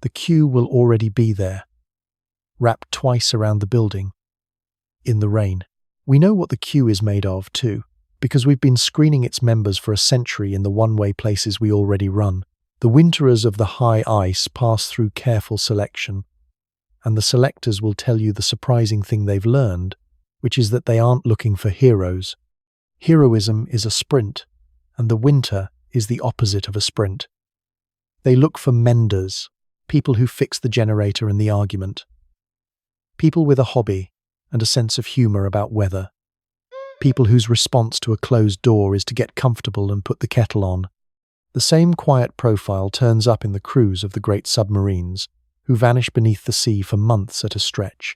the queue will already be there, wrapped twice around the building, in the rain. We know what the queue is made of, too, because we've been screening its members for a century in the one-way places we already run. The winterers of the high ice pass through careful selection, and the selectors will tell you the surprising thing they've learned, which is that they aren't looking for heroes. Heroism is a sprint, and the winter is the opposite of a sprint. They look for menders, people who fix the generator and the argument. People with a hobby and a sense of humor about weather. People whose response to a closed door is to get comfortable and put the kettle on. The same quiet profile turns up in the crews of the great submarines, who vanish beneath the sea for months at a stretch,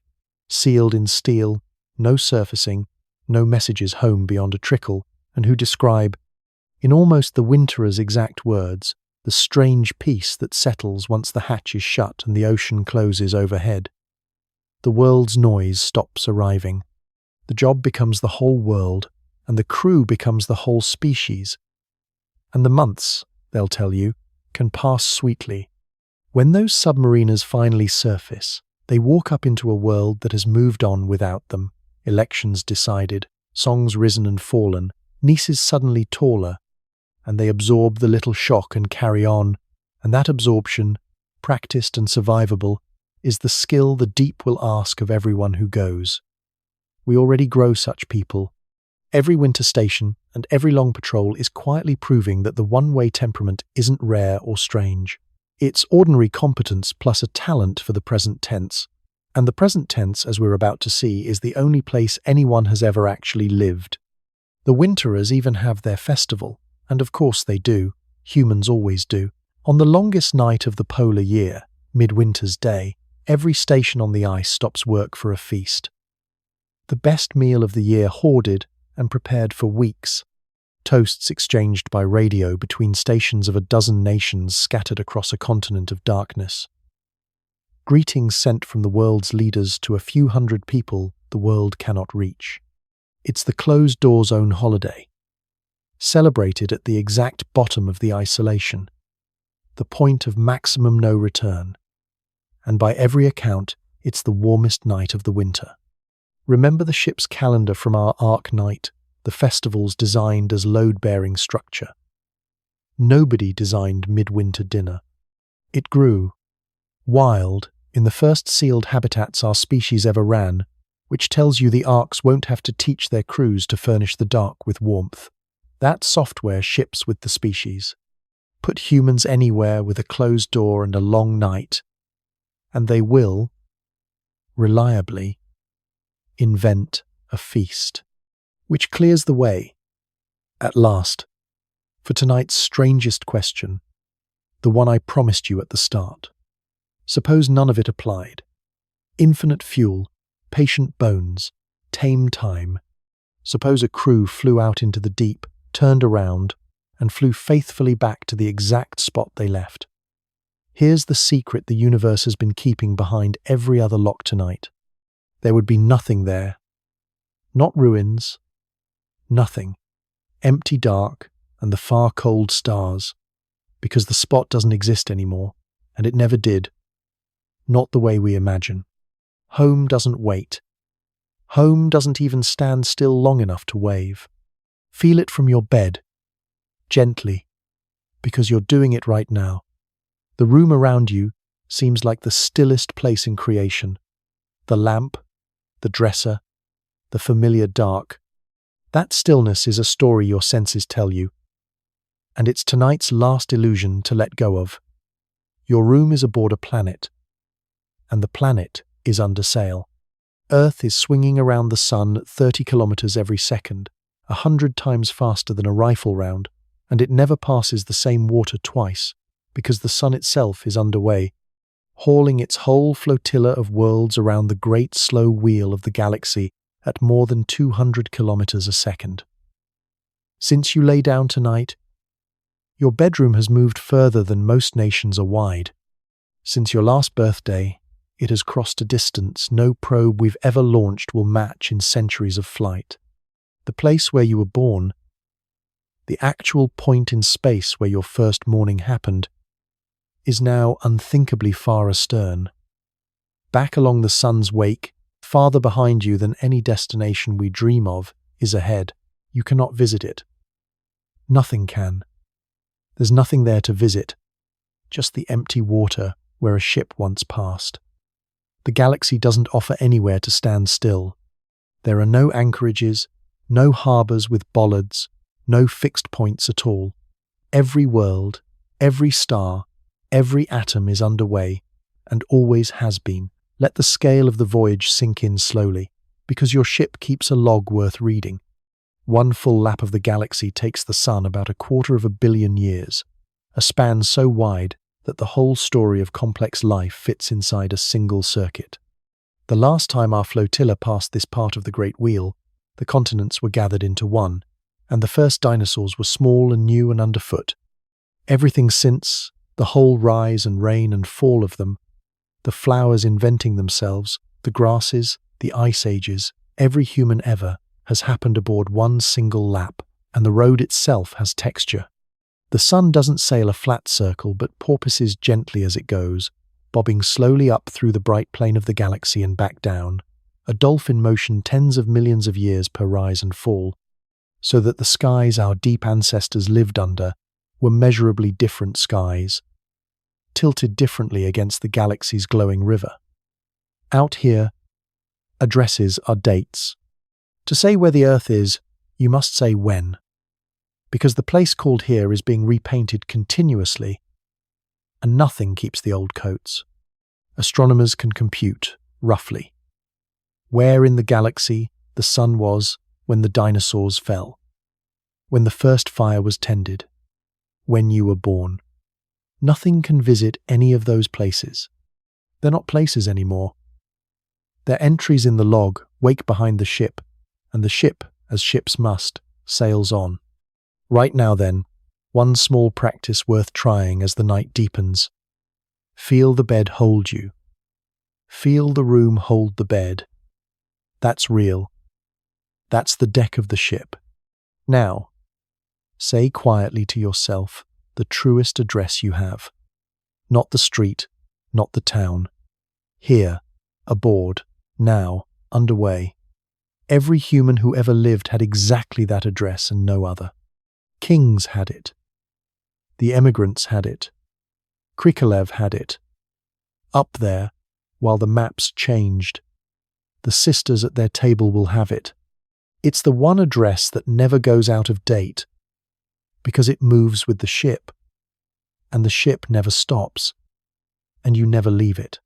sealed in steel, no surfacing, no messages home beyond a trickle, and who describe, in almost the winterer's exact words, the strange peace that settles once the hatch is shut and the ocean closes overhead. The world's noise stops arriving. The job becomes the whole world, and the crew becomes the whole species. And the months, they'll tell you, can pass sweetly. When those submariners finally surface, they walk up into a world that has moved on without them. Elections decided, songs risen and fallen, nieces suddenly taller, and they absorb the little shock and carry on, and that absorption, practiced and survivable, is the skill the deep will ask of everyone who goes. We already grow such people. Every winter station and every long patrol is quietly proving that the one-way temperament isn't rare or strange. It's ordinary competence plus a talent for the present tense. And the present tense, as we're about to see, is the only place anyone has ever actually lived. The winterers even have their festival, and of course they do. Humans always do. On the longest night of the polar year, midwinter's day, every station on the ice stops work for a feast. The best meal of the year hoarded and prepared for weeks. Toasts exchanged by radio between stations of a dozen nations scattered across a continent of darkness. Greetings sent from the world's leaders to a few hundred people the world cannot reach. It's the closed-doors own holiday, celebrated at the exact bottom of the isolation, the point of maximum no return. And by every account, it's the warmest night of the winter. Remember the ship's calendar from our Ark night, the festivals designed as load-bearing structure. Nobody designed midwinter dinner. It grew, wild, in the first sealed habitats our species ever ran, which tells you the Arks won't have to teach their crews to furnish the dark with warmth. That software ships with the species. Put humans anywhere with a closed door and a long night, and they will, reliably, invent a feast. Which clears the way, at last, for tonight's strangest question, the one I promised you at the start. Suppose none of it applied. Infinite fuel, patient bones, tame time. Suppose a crew flew out into the deep, turned around, and flew faithfully back to the exact spot they left. Here's the secret the universe has been keeping behind every other lock tonight. There would be nothing there. Not ruins. Nothing. Empty dark and the far cold stars. Because the spot doesn't exist anymore, and it never did. Not the way we imagine. Home doesn't wait. Home doesn't even stand still long enough to wave. Feel it from your bed. Gently. Because you're doing it right now. The room around you seems like the stillest place in creation. The lamp, the dresser, the familiar dark. That stillness is a story your senses tell you. And it's tonight's last illusion to let go of. Your room is aboard a planet. And the planet is under sail. Earth is swinging around the sun at 30 kilometers every second, 100 times faster than a rifle round, and it never passes the same water twice, because the sun itself is underway, hauling its whole flotilla of worlds around the great slow wheel of the galaxy at more than 200 kilometers a second. Since you lay down tonight, your bedroom has moved further than most nations are wide. Since your last birthday, it has crossed a distance no probe we've ever launched will match in centuries of flight. The place where you were born, the actual point in space where your first morning happened, is now unthinkably far astern. Back along the sun's wake, farther behind you than any destination we dream of, is ahead. You cannot visit it. Nothing can. There's nothing there to visit, just the empty water where a ship once passed. The galaxy doesn't offer anywhere to stand still. There are no anchorages, no harbours with bollards, no fixed points at all. Every world, every star, every atom is underway, and always has been. Let the scale of the voyage sink in slowly, because your ship keeps a log worth reading. One full lap of the galaxy takes the sun about 250 million years, a span so wide that the whole story of complex life fits inside a single circuit. The last time our flotilla passed this part of the Great Wheel, the continents were gathered into one, and the first dinosaurs were small and new and underfoot. Everything since, the whole rise and reign and fall of them, the flowers inventing themselves, the grasses, the ice ages, every human ever, has happened aboard one single lap, and the road itself has texture. The sun doesn't sail a flat circle but porpoises gently as it goes, bobbing slowly up through the bright plane of the galaxy and back down, a dolphin motion tens of millions of years per rise and fall, so that the skies our deep ancestors lived under were measurably different skies, tilted differently against the galaxy's glowing river. Out here, addresses are dates. To say where the Earth is, you must say when, because the place called here is being repainted continuously, and nothing keeps the old coats. Astronomers can compute, roughly, where in the galaxy the sun was when the dinosaurs fell, when the first fire was tended, when you were born. Nothing can visit any of those places. They're not places anymore. They're entries in the log, wake behind the ship, and the ship, as ships must, sails on. Right now then, one small practice worth trying as the night deepens. Feel the bed hold you. Feel the room hold the bed. That's real. That's the deck of the ship. Now, say quietly to yourself the truest address you have. Not the street, not the town. Here, aboard, now, underway. Every human who ever lived had exactly that address and no other. Kings had it. The emigrants had it. Krikalev had it. Up there, while the maps changed, the sisters at their table will have it. It's the one address that never goes out of date, because it moves with the ship, and the ship never stops, and you never leave it.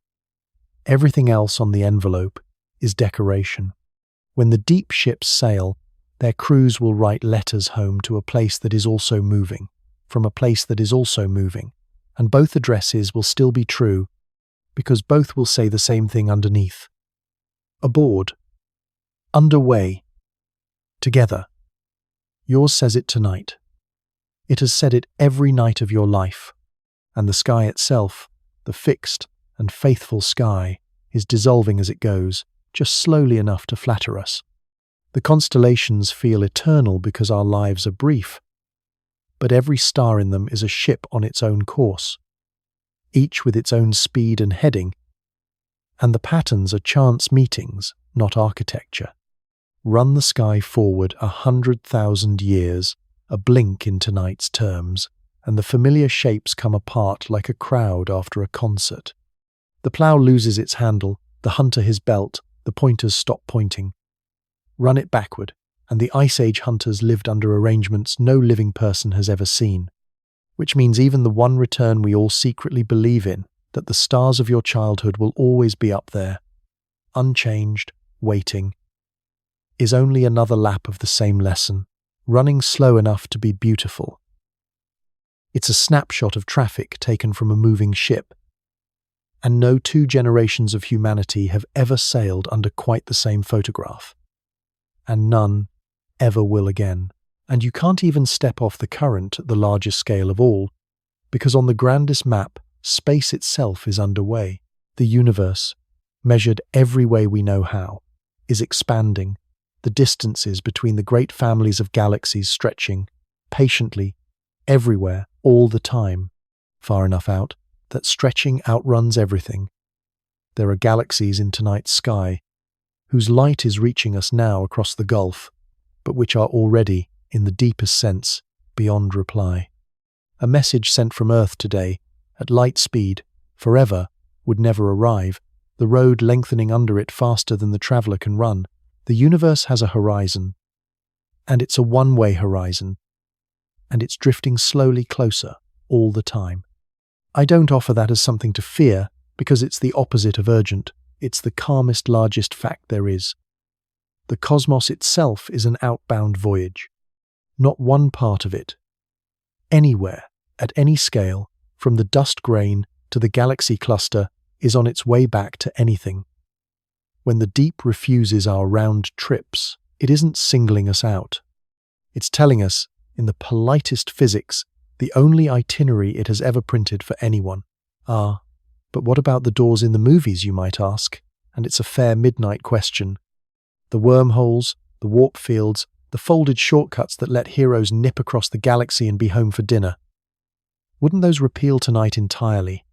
Everything else on the envelope is decoration. When the deep ships sail, their crews will write letters home to a place that is also moving, from a place that is also moving, and both addresses will still be true, because both will say the same thing underneath. Aboard. Underway. Together. Yours says it tonight. It has said it every night of your life, and the sky itself, the fixed and faithful sky, is dissolving as it goes, just slowly enough to flatter us. The constellations feel eternal because our lives are brief, but every star in them is a ship on its own course, each with its own speed and heading, and the patterns are chance meetings, not architecture. Run the sky forward 100,000 years, a blink in tonight's terms, and the familiar shapes come apart like a crowd after a concert. The plough loses its handle, the hunter his belt, the pointers stop pointing. Run it backward, and the Ice Age hunters lived under arrangements no living person has ever seen, which means even the one return we all secretly believe in, that the stars of your childhood will always be up there, unchanged, waiting, is only another lap of the same lesson, running slow enough to be beautiful. It's a snapshot of traffic taken from a moving ship, and no two generations of humanity have ever sailed under quite the same photograph, and none ever will again. And you can't even step off the current at the largest scale of all, because on the grandest map, space itself is underway. The universe, measured every way we know how, is expanding, the distances between the great families of galaxies stretching, patiently, everywhere, all the time, far enough out that stretching outruns everything. There are galaxies in tonight's sky, whose light is reaching us now across the gulf, but which are already, in the deepest sense, beyond reply. A message sent from Earth today, at light speed, forever, would never arrive, the road lengthening under it faster than the traveller can run. The universe has a horizon, and it's a one-way horizon, and it's drifting slowly closer, all the time. I don't offer that as something to fear, because it's the opposite of urgent. It's the calmest, largest fact there is. The cosmos itself is an outbound voyage. Not one part of it, anywhere, at any scale, from the dust grain to the galaxy cluster, is on its way back to anything. When the deep refuses our round trips, it isn't singling us out. It's telling us, in the politest physics, the only itinerary it has ever printed for anyone. Ah, but what about the doors in the movies, you might ask? And it's a fair midnight question. The wormholes, the warp fields, the folded shortcuts that let heroes nip across the galaxy and be home for dinner. Wouldn't those repeal tonight entirely?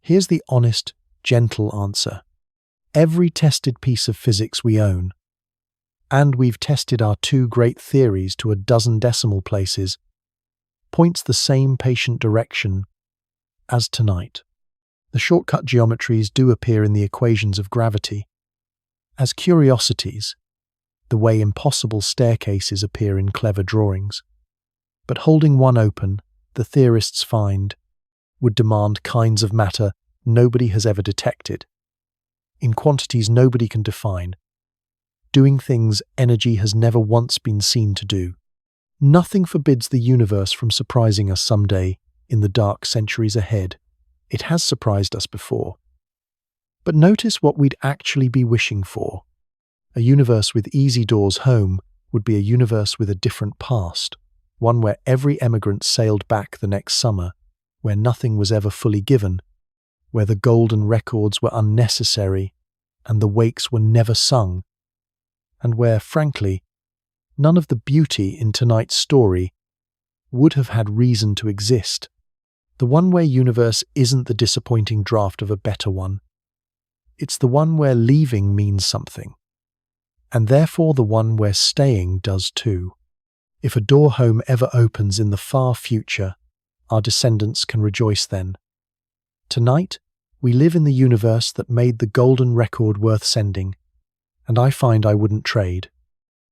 Here's the honest, gentle answer. Every tested piece of physics we own, and we've tested our two great theories to a dozen decimal places, points the same patient direction as tonight. The shortcut geometries do appear in the equations of gravity as curiosities, the way impossible staircases appear in clever drawings. But holding one open, the theorists find, would demand kinds of matter nobody has ever detected, in quantities nobody can define, doing things energy has never once been seen to do. Nothing forbids the universe from surprising us someday in the dark centuries ahead. It has surprised us before. But notice what we'd actually be wishing for. A universe with easy doors home would be a universe with a different past, one where every emigrant sailed back the next summer, where nothing was ever fully given, where the golden records were unnecessary and the wakes were never sung, and where, frankly, none of the beauty in tonight's story would have had reason to exist. The one-way universe isn't the disappointing draft of a better one. It's the one where leaving means something, and therefore the one where staying does too. If a door home ever opens in the far future, our descendants can rejoice then. Tonight, we live in the universe that made the golden record worth sending, and I find I wouldn't trade.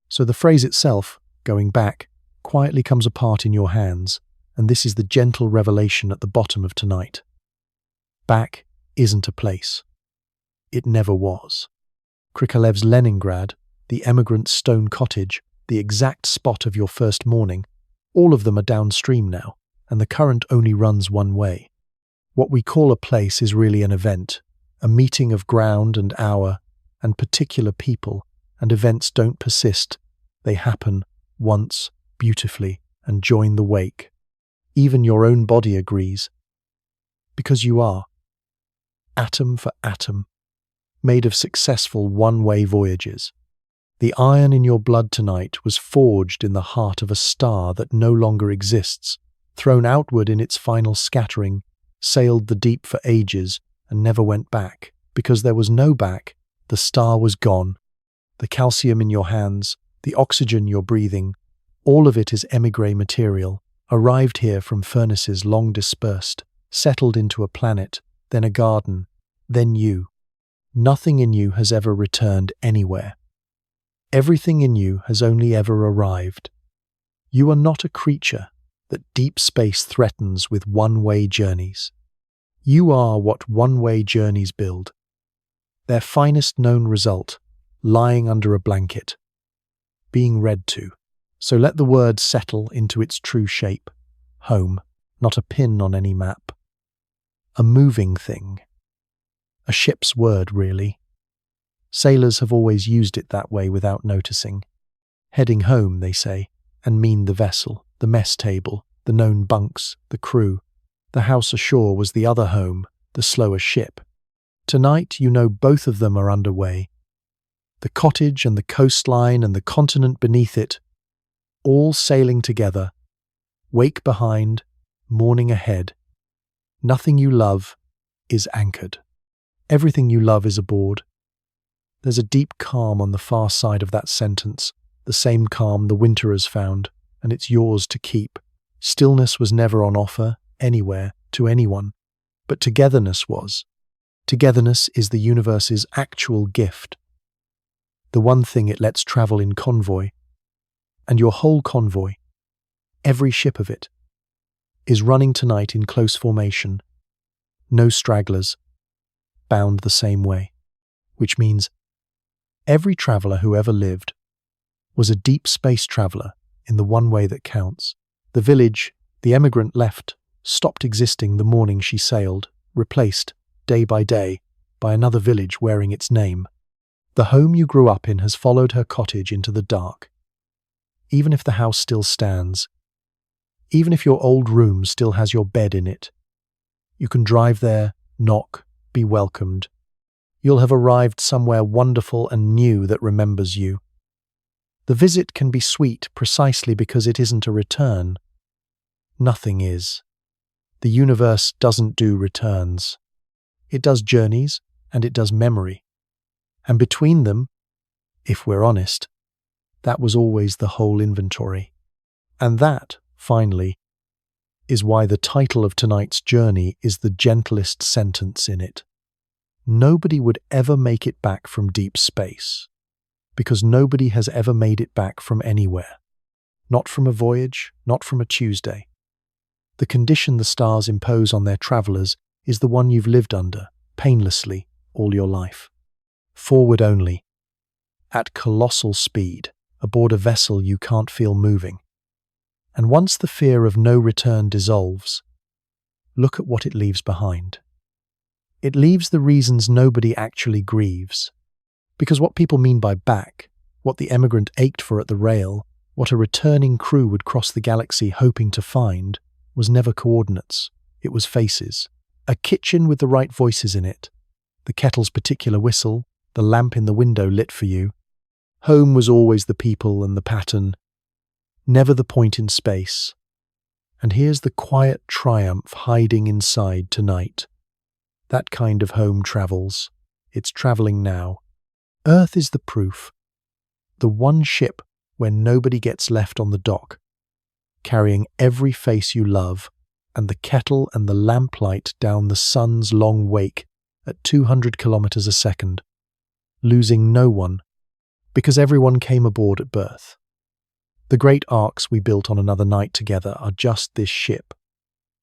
So the phrase itself, going back, quietly comes apart in your hands, and this is the gentle revelation at the bottom of tonight. Back isn't a place. It never was. Krikalev's Leningrad, the emigrant's stone cottage, the exact spot of your first morning, all of them are downstream now, and the current only runs one way. What we call a place is really an event, a meeting of ground and hour, and particular people, and events don't persist. They happen once, beautifully, and join the wake. Even your own body agrees. Because you are, atom for atom, made of successful one-way voyages. The iron in your blood tonight was forged in the heart of a star that no longer exists, thrown outward in its final scattering, sailed the deep for ages, and never went back. Because there was no back, the star was gone. The calcium in your hands, the oxygen you're breathing, all of it is émigré material, arrived here from furnaces long dispersed, settled into a planet, then a garden, then you. Nothing in you has ever returned anywhere. Everything in you has only ever arrived. You are not a creature that deep space threatens with one-way journeys. You are what one-way journeys build. Their finest known result, lying under a blanket, being read to. So let the word settle into its true shape. Home, not a pin on any map. A moving thing. A ship's word, really. Sailors have always used it that way without noticing. Heading home, they say, and mean the vessel, the mess table, the known bunks, the crew. The house ashore was the other home, the slower ship. Tonight, you know both of them are underway. The cottage and the coastline and the continent beneath it, all sailing together, wake behind, morning ahead. Nothing you love is anchored. Everything you love is aboard. There's a deep calm on the far side of that sentence, the same calm the winter has found, and it's yours to keep. Stillness was never on offer, anywhere, to anyone, but togetherness was. Togetherness is the universe's actual gift. The one thing it lets travel in convoy. And your whole convoy, every ship of it, is running tonight in close formation. No stragglers, bound the same way. Which means every traveller who ever lived was a deep space traveller in the one way that counts. The village the emigrant left stopped existing the morning she sailed, replaced, day by day, by another village wearing its name. The home you grew up in has followed her cottage into the dark. Even if the house still stands, even if your old room still has your bed in it, you can drive there, knock, be welcomed. You'll have arrived somewhere wonderful and new that remembers you. The visit can be sweet precisely because it isn't a return. Nothing is. The universe doesn't do returns. It does journeys and it does memory. And between them, if we're honest, that was always the whole inventory. And that, finally, is why the title of tonight's journey is the gentlest sentence in it. Nobody would ever make it back from deep space, because nobody has ever made it back from anywhere. Not from a voyage, not from a Tuesday. The condition the stars impose on their travellers is the one you've lived under, painlessly, all your life. Forward only, at colossal speed, aboard a vessel you can't feel moving. And once the fear of no return dissolves, look at what it leaves behind. It leaves the reasons nobody actually grieves. Because what people mean by back, what the emigrant ached for at the rail, what a returning crew would cross the galaxy hoping to find, was never coordinates, it was faces. A kitchen with the right voices in it, the kettle's particular whistle, the lamp in the window lit for you. Home was always the people and the pattern, never the point in space. And here's the quiet triumph hiding inside tonight. That kind of home travels. It's travelling now. Earth is the proof. The one ship where nobody gets left on the dock, carrying every face you love, and the kettle and the lamplight down the sun's long wake at 200 kilometers a second, losing no one, because everyone came aboard at birth. The great arcs we built on another night together are just this ship,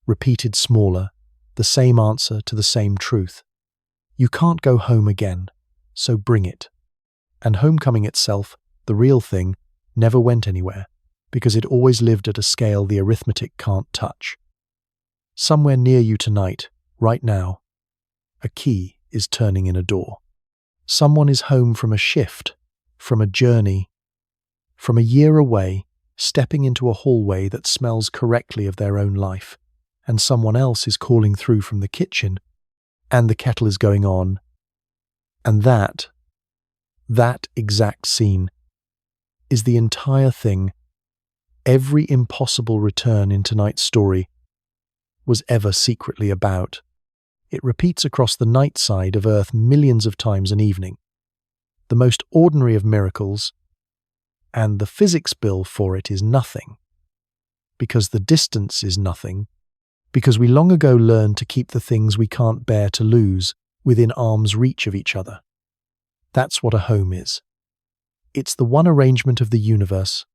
repeated smaller, the same answer to the same truth. You can't go home again, so bring it. And homecoming itself, the real thing, never went anywhere, because it always lived at a scale the arithmetic can't touch. Somewhere near you tonight, right now, a key is turning in a door. Someone is home from a shift, from a journey, from a year away, stepping into a hallway that smells correctly of their own life, and someone else is calling through from the kitchen, and the kettle is going on. And that exact scene is the entire thing, every impossible return in tonight's story was ever secretly about. It repeats across the night side of Earth millions of times an evening. The most ordinary of miracles, and the physics bill for it is nothing. Because the distance is nothing. Because we long ago learned to keep the things we can't bear to lose within arm's reach of each other. That's what a home is. It's the one arrangement of the universe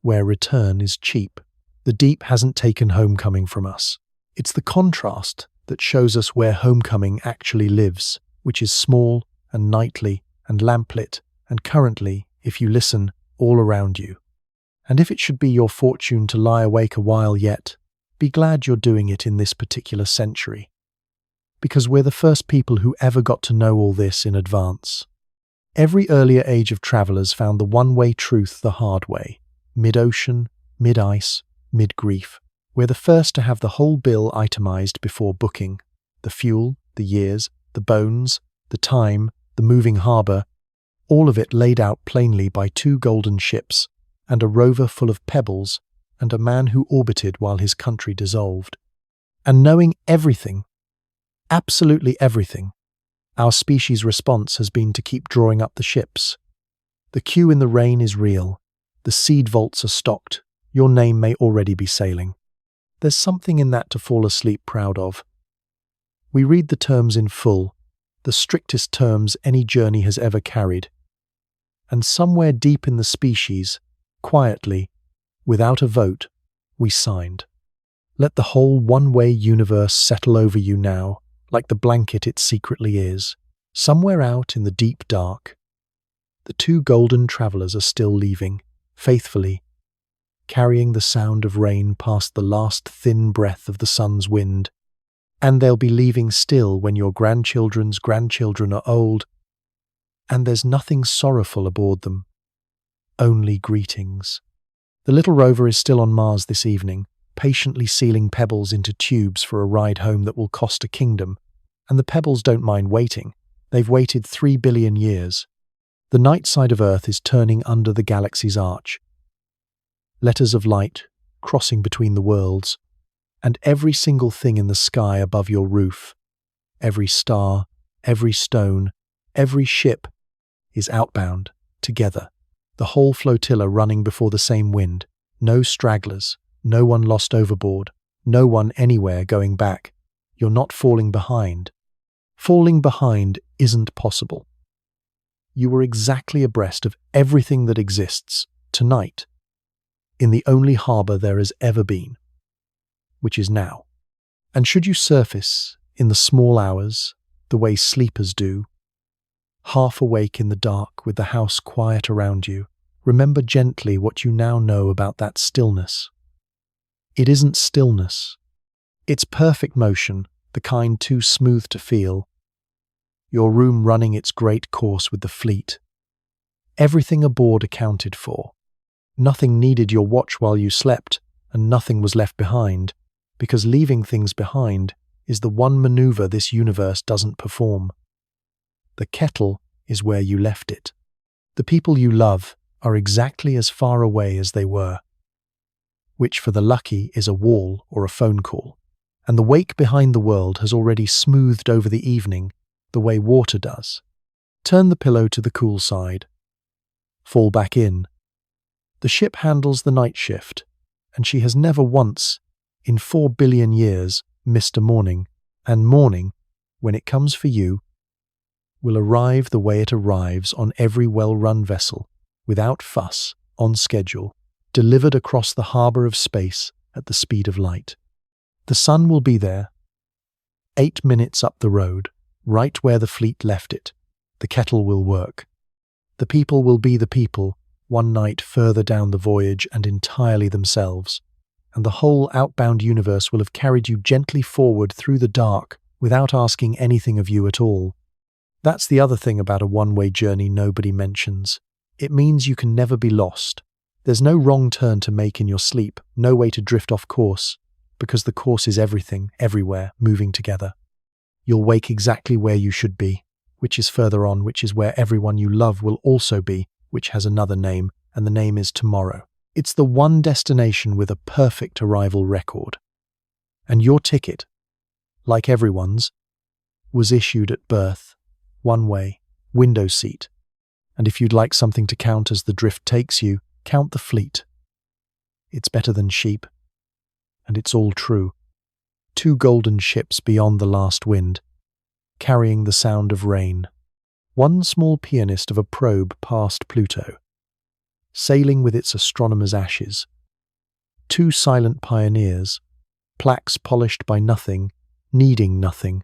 where return is cheap. The deep hasn't taken homecoming from us. It's the contrast that shows us where homecoming actually lives, which is small and nightly and lamplit and currently, if you listen, all around you. And if it should be your fortune to lie awake a while yet, be glad you're doing it in this particular century. Because we're the first people who ever got to know all this in advance. Every earlier age of travellers found the one-way truth the hard way, mid-ocean, mid-ice, mid-grief. We're the first to have the whole bill itemized before booking. The fuel, the years, the bones, the time, the moving harbour, all of it laid out plainly by 2 golden ships, and a rover full of pebbles, and a man who orbited while his country dissolved. And knowing everything, absolutely everything, our species' response has been to keep drawing up the ships. The queue in the rain is real. The seed vaults are stocked. Your name may already be sailing. There's something in that to fall asleep proud of. We read the terms in full, the strictest terms any journey has ever carried. And somewhere deep in the species, quietly, without a vote, we signed. Let the whole one-way universe settle over you now, like the blanket it secretly is. Somewhere out in the deep dark, the 2 golden travelers are still leaving, faithfully, carrying the sound of rain past the last thin breath of the sun's wind. And they'll be leaving still when your grandchildren's grandchildren are old, and there's nothing sorrowful aboard them, only greetings. The little rover is still on Mars this evening, patiently sealing pebbles into tubes for a ride home that will cost a kingdom, and the pebbles don't mind waiting. They've waited 3 billion years. The night side of Earth is turning under the galaxy's arch. Letters of light crossing between the worlds, and every single thing in the sky above your roof, every star, every stone, every ship is outbound, together, the whole flotilla running before the same wind, no stragglers, no one lost overboard, no one anywhere going back. You're not falling behind. Falling behind isn't possible. You were exactly abreast of everything that exists, tonight, in the only harbour there has ever been, which is now. And should you surface in the small hours, the way sleepers do, half awake in the dark with the house quiet around you, remember gently what you now know about that stillness. It isn't stillness. It's perfect motion, the kind too smooth to feel. Your room running its great course with the fleet. Everything aboard accounted for. Nothing needed your watch while you slept, and nothing was left behind, because leaving things behind is the one maneuver this universe doesn't perform. The kettle is where you left it. The people you love are exactly as far away as they were, which for the lucky is a wall or a phone call, and the wake behind the world has already smoothed over the evening the way water does. Turn the pillow to the cool side. Fall back in. The ship handles the night shift, and she has never once, in 4 billion years, missed a morning, and morning, when it comes for you, will arrive the way it arrives on every well-run vessel, without fuss, on schedule, delivered across the harbour of space at the speed of light. The sun will be there, 8 minutes up the road, right where the fleet left it. The kettle will work. The people will be the people, one night further down the voyage and entirely themselves, and the whole outbound universe will have carried you gently forward through the dark without asking anything of you at all. That's the other thing about a one-way journey nobody mentions. It means you can never be lost. There's no wrong turn to make in your sleep, no way to drift off course, because the course is everything, everywhere, moving together. You'll wake exactly where you should be, which is further on, which is where everyone you love will also be, which has another name, and the name is tomorrow. It's the one destination with a perfect arrival record. And your ticket, like everyone's, was issued at birth, one way, window seat. And if you'd like something to count as the drift takes you, count the fleet. It's better than sheep, and it's all true. 2 golden ships beyond the last wind, carrying the sound of rain. 1 small pianist of a probe past Pluto, sailing with its astronomer's ashes. 2 silent pioneers, plaques polished by nothing, needing nothing.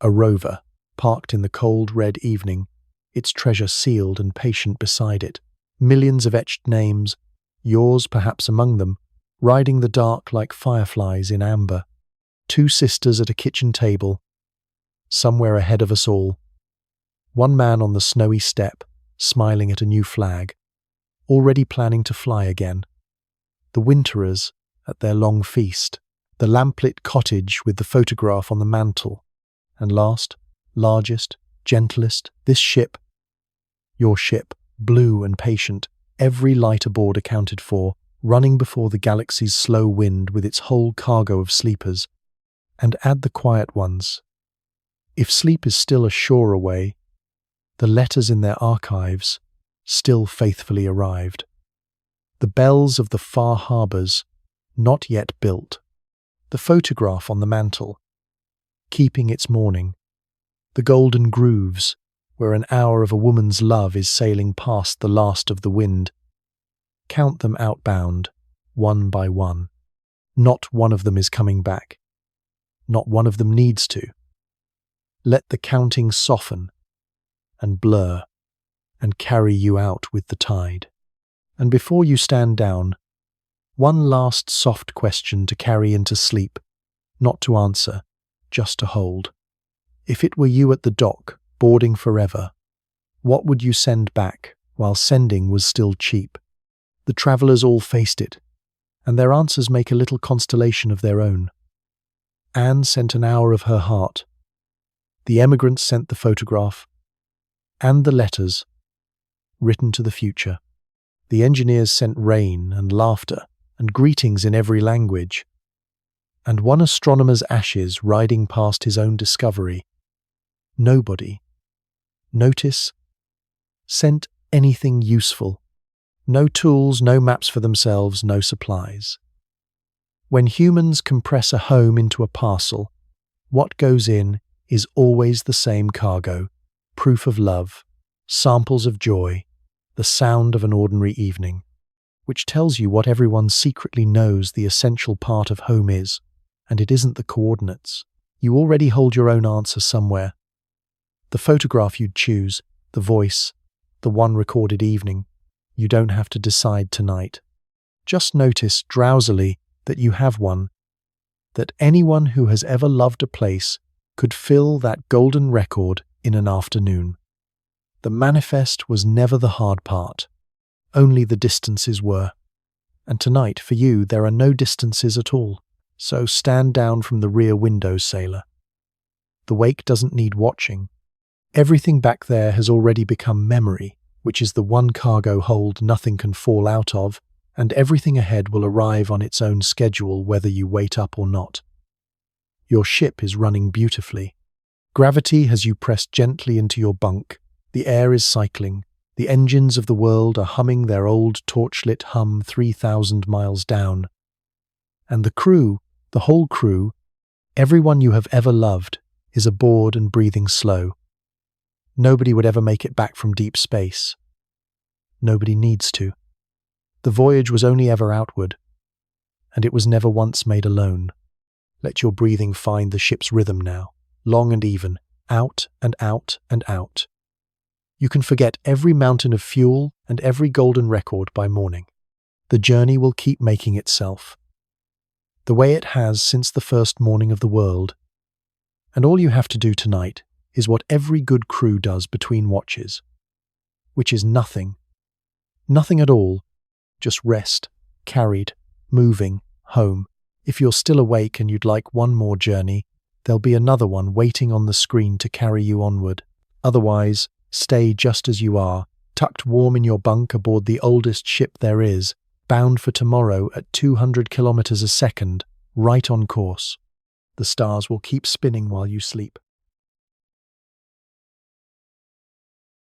A rover, parked in the cold red evening, its treasure sealed and patient beside it. Millions of etched names, yours perhaps among them, riding the dark like fireflies in amber. 2 sisters at a kitchen table, somewhere ahead of us all. 1 man on the snowy step, smiling at a new flag, already planning to fly again. the winterers at their long feast, the lamplit cottage with the photograph on the mantel, and last, largest, gentlest, this ship, your ship, blue and patient, every light aboard accounted for, running before the galaxy's slow wind with its whole cargo of sleepers. And add the quiet ones. If sleep is still a shore away, the letters in their archives still faithfully arrived. The bells of the far harbours, not yet built. The photograph on the mantel, keeping its morning. The golden grooves, where an hour of a woman's love is sailing past the last of the wind. Count them outbound, one by one. Not one of them is coming back. Not one of them needs to. Let the counting soften and blur and carry you out with the tide. And before you stand down, one last soft question to carry into sleep, not to answer, just to hold. If it were you at the dock, boarding forever, what would you send back while sending was still cheap? The travellers all faced it, and their answers make a little constellation of their own. Anne sent an hour of her heart. The emigrants sent the photograph and the letters written to the future. The engineers sent rain and laughter and greetings in every language. And one astronomer's ashes riding past his own discovery. Nobody, notice, sent anything useful. No tools, no maps for themselves, no supplies. When humans compress a home into a parcel, what goes in is always the same cargo, proof of love, samples of joy, the sound of an ordinary evening, which tells you what everyone secretly knows the essential part of home is, and it isn't the coordinates. You already hold your own answer somewhere. The photograph you'd choose, the voice, the one recorded evening, you don't have to decide tonight. Just notice drowsily that you have one, that anyone who has ever loved a place could fill that golden record in an afternoon. The manifest was never the hard part, only the distances were. And tonight, for you, there are no distances at all, so stand down from the rear window, sailor. The wake doesn't need watching. Everything back there has already become memory, which is the one cargo hold nothing can fall out of, and everything ahead will arrive on its own schedule whether you wait up or not. Your ship is running beautifully. Gravity has you pressed gently into your bunk, the air is cycling, the engines of the world are humming their old torchlit hum 3,000 miles down. And the crew, the whole crew, everyone you have ever loved, is aboard and breathing slow. Nobody would ever make it back from deep space. Nobody needs to. The voyage was only ever outward, and it was never once made alone. Let your breathing find the ship's rhythm now, long and even, out and out and out. You can forget every mountain of fuel and every golden record by morning. The journey will keep making itself, the way it has since the first morning of the world. And all you have to do tonight is what every good crew does between watches, which is nothing. Nothing at all. Just rest, carried, moving, home. If you're still awake and you'd like one more journey, there'll be another one waiting on the screen to carry you onward. Otherwise, stay just as you are, tucked warm in your bunk aboard the oldest ship there is, bound for tomorrow at 200 kilometers a second, right on course. The stars will keep spinning while you sleep.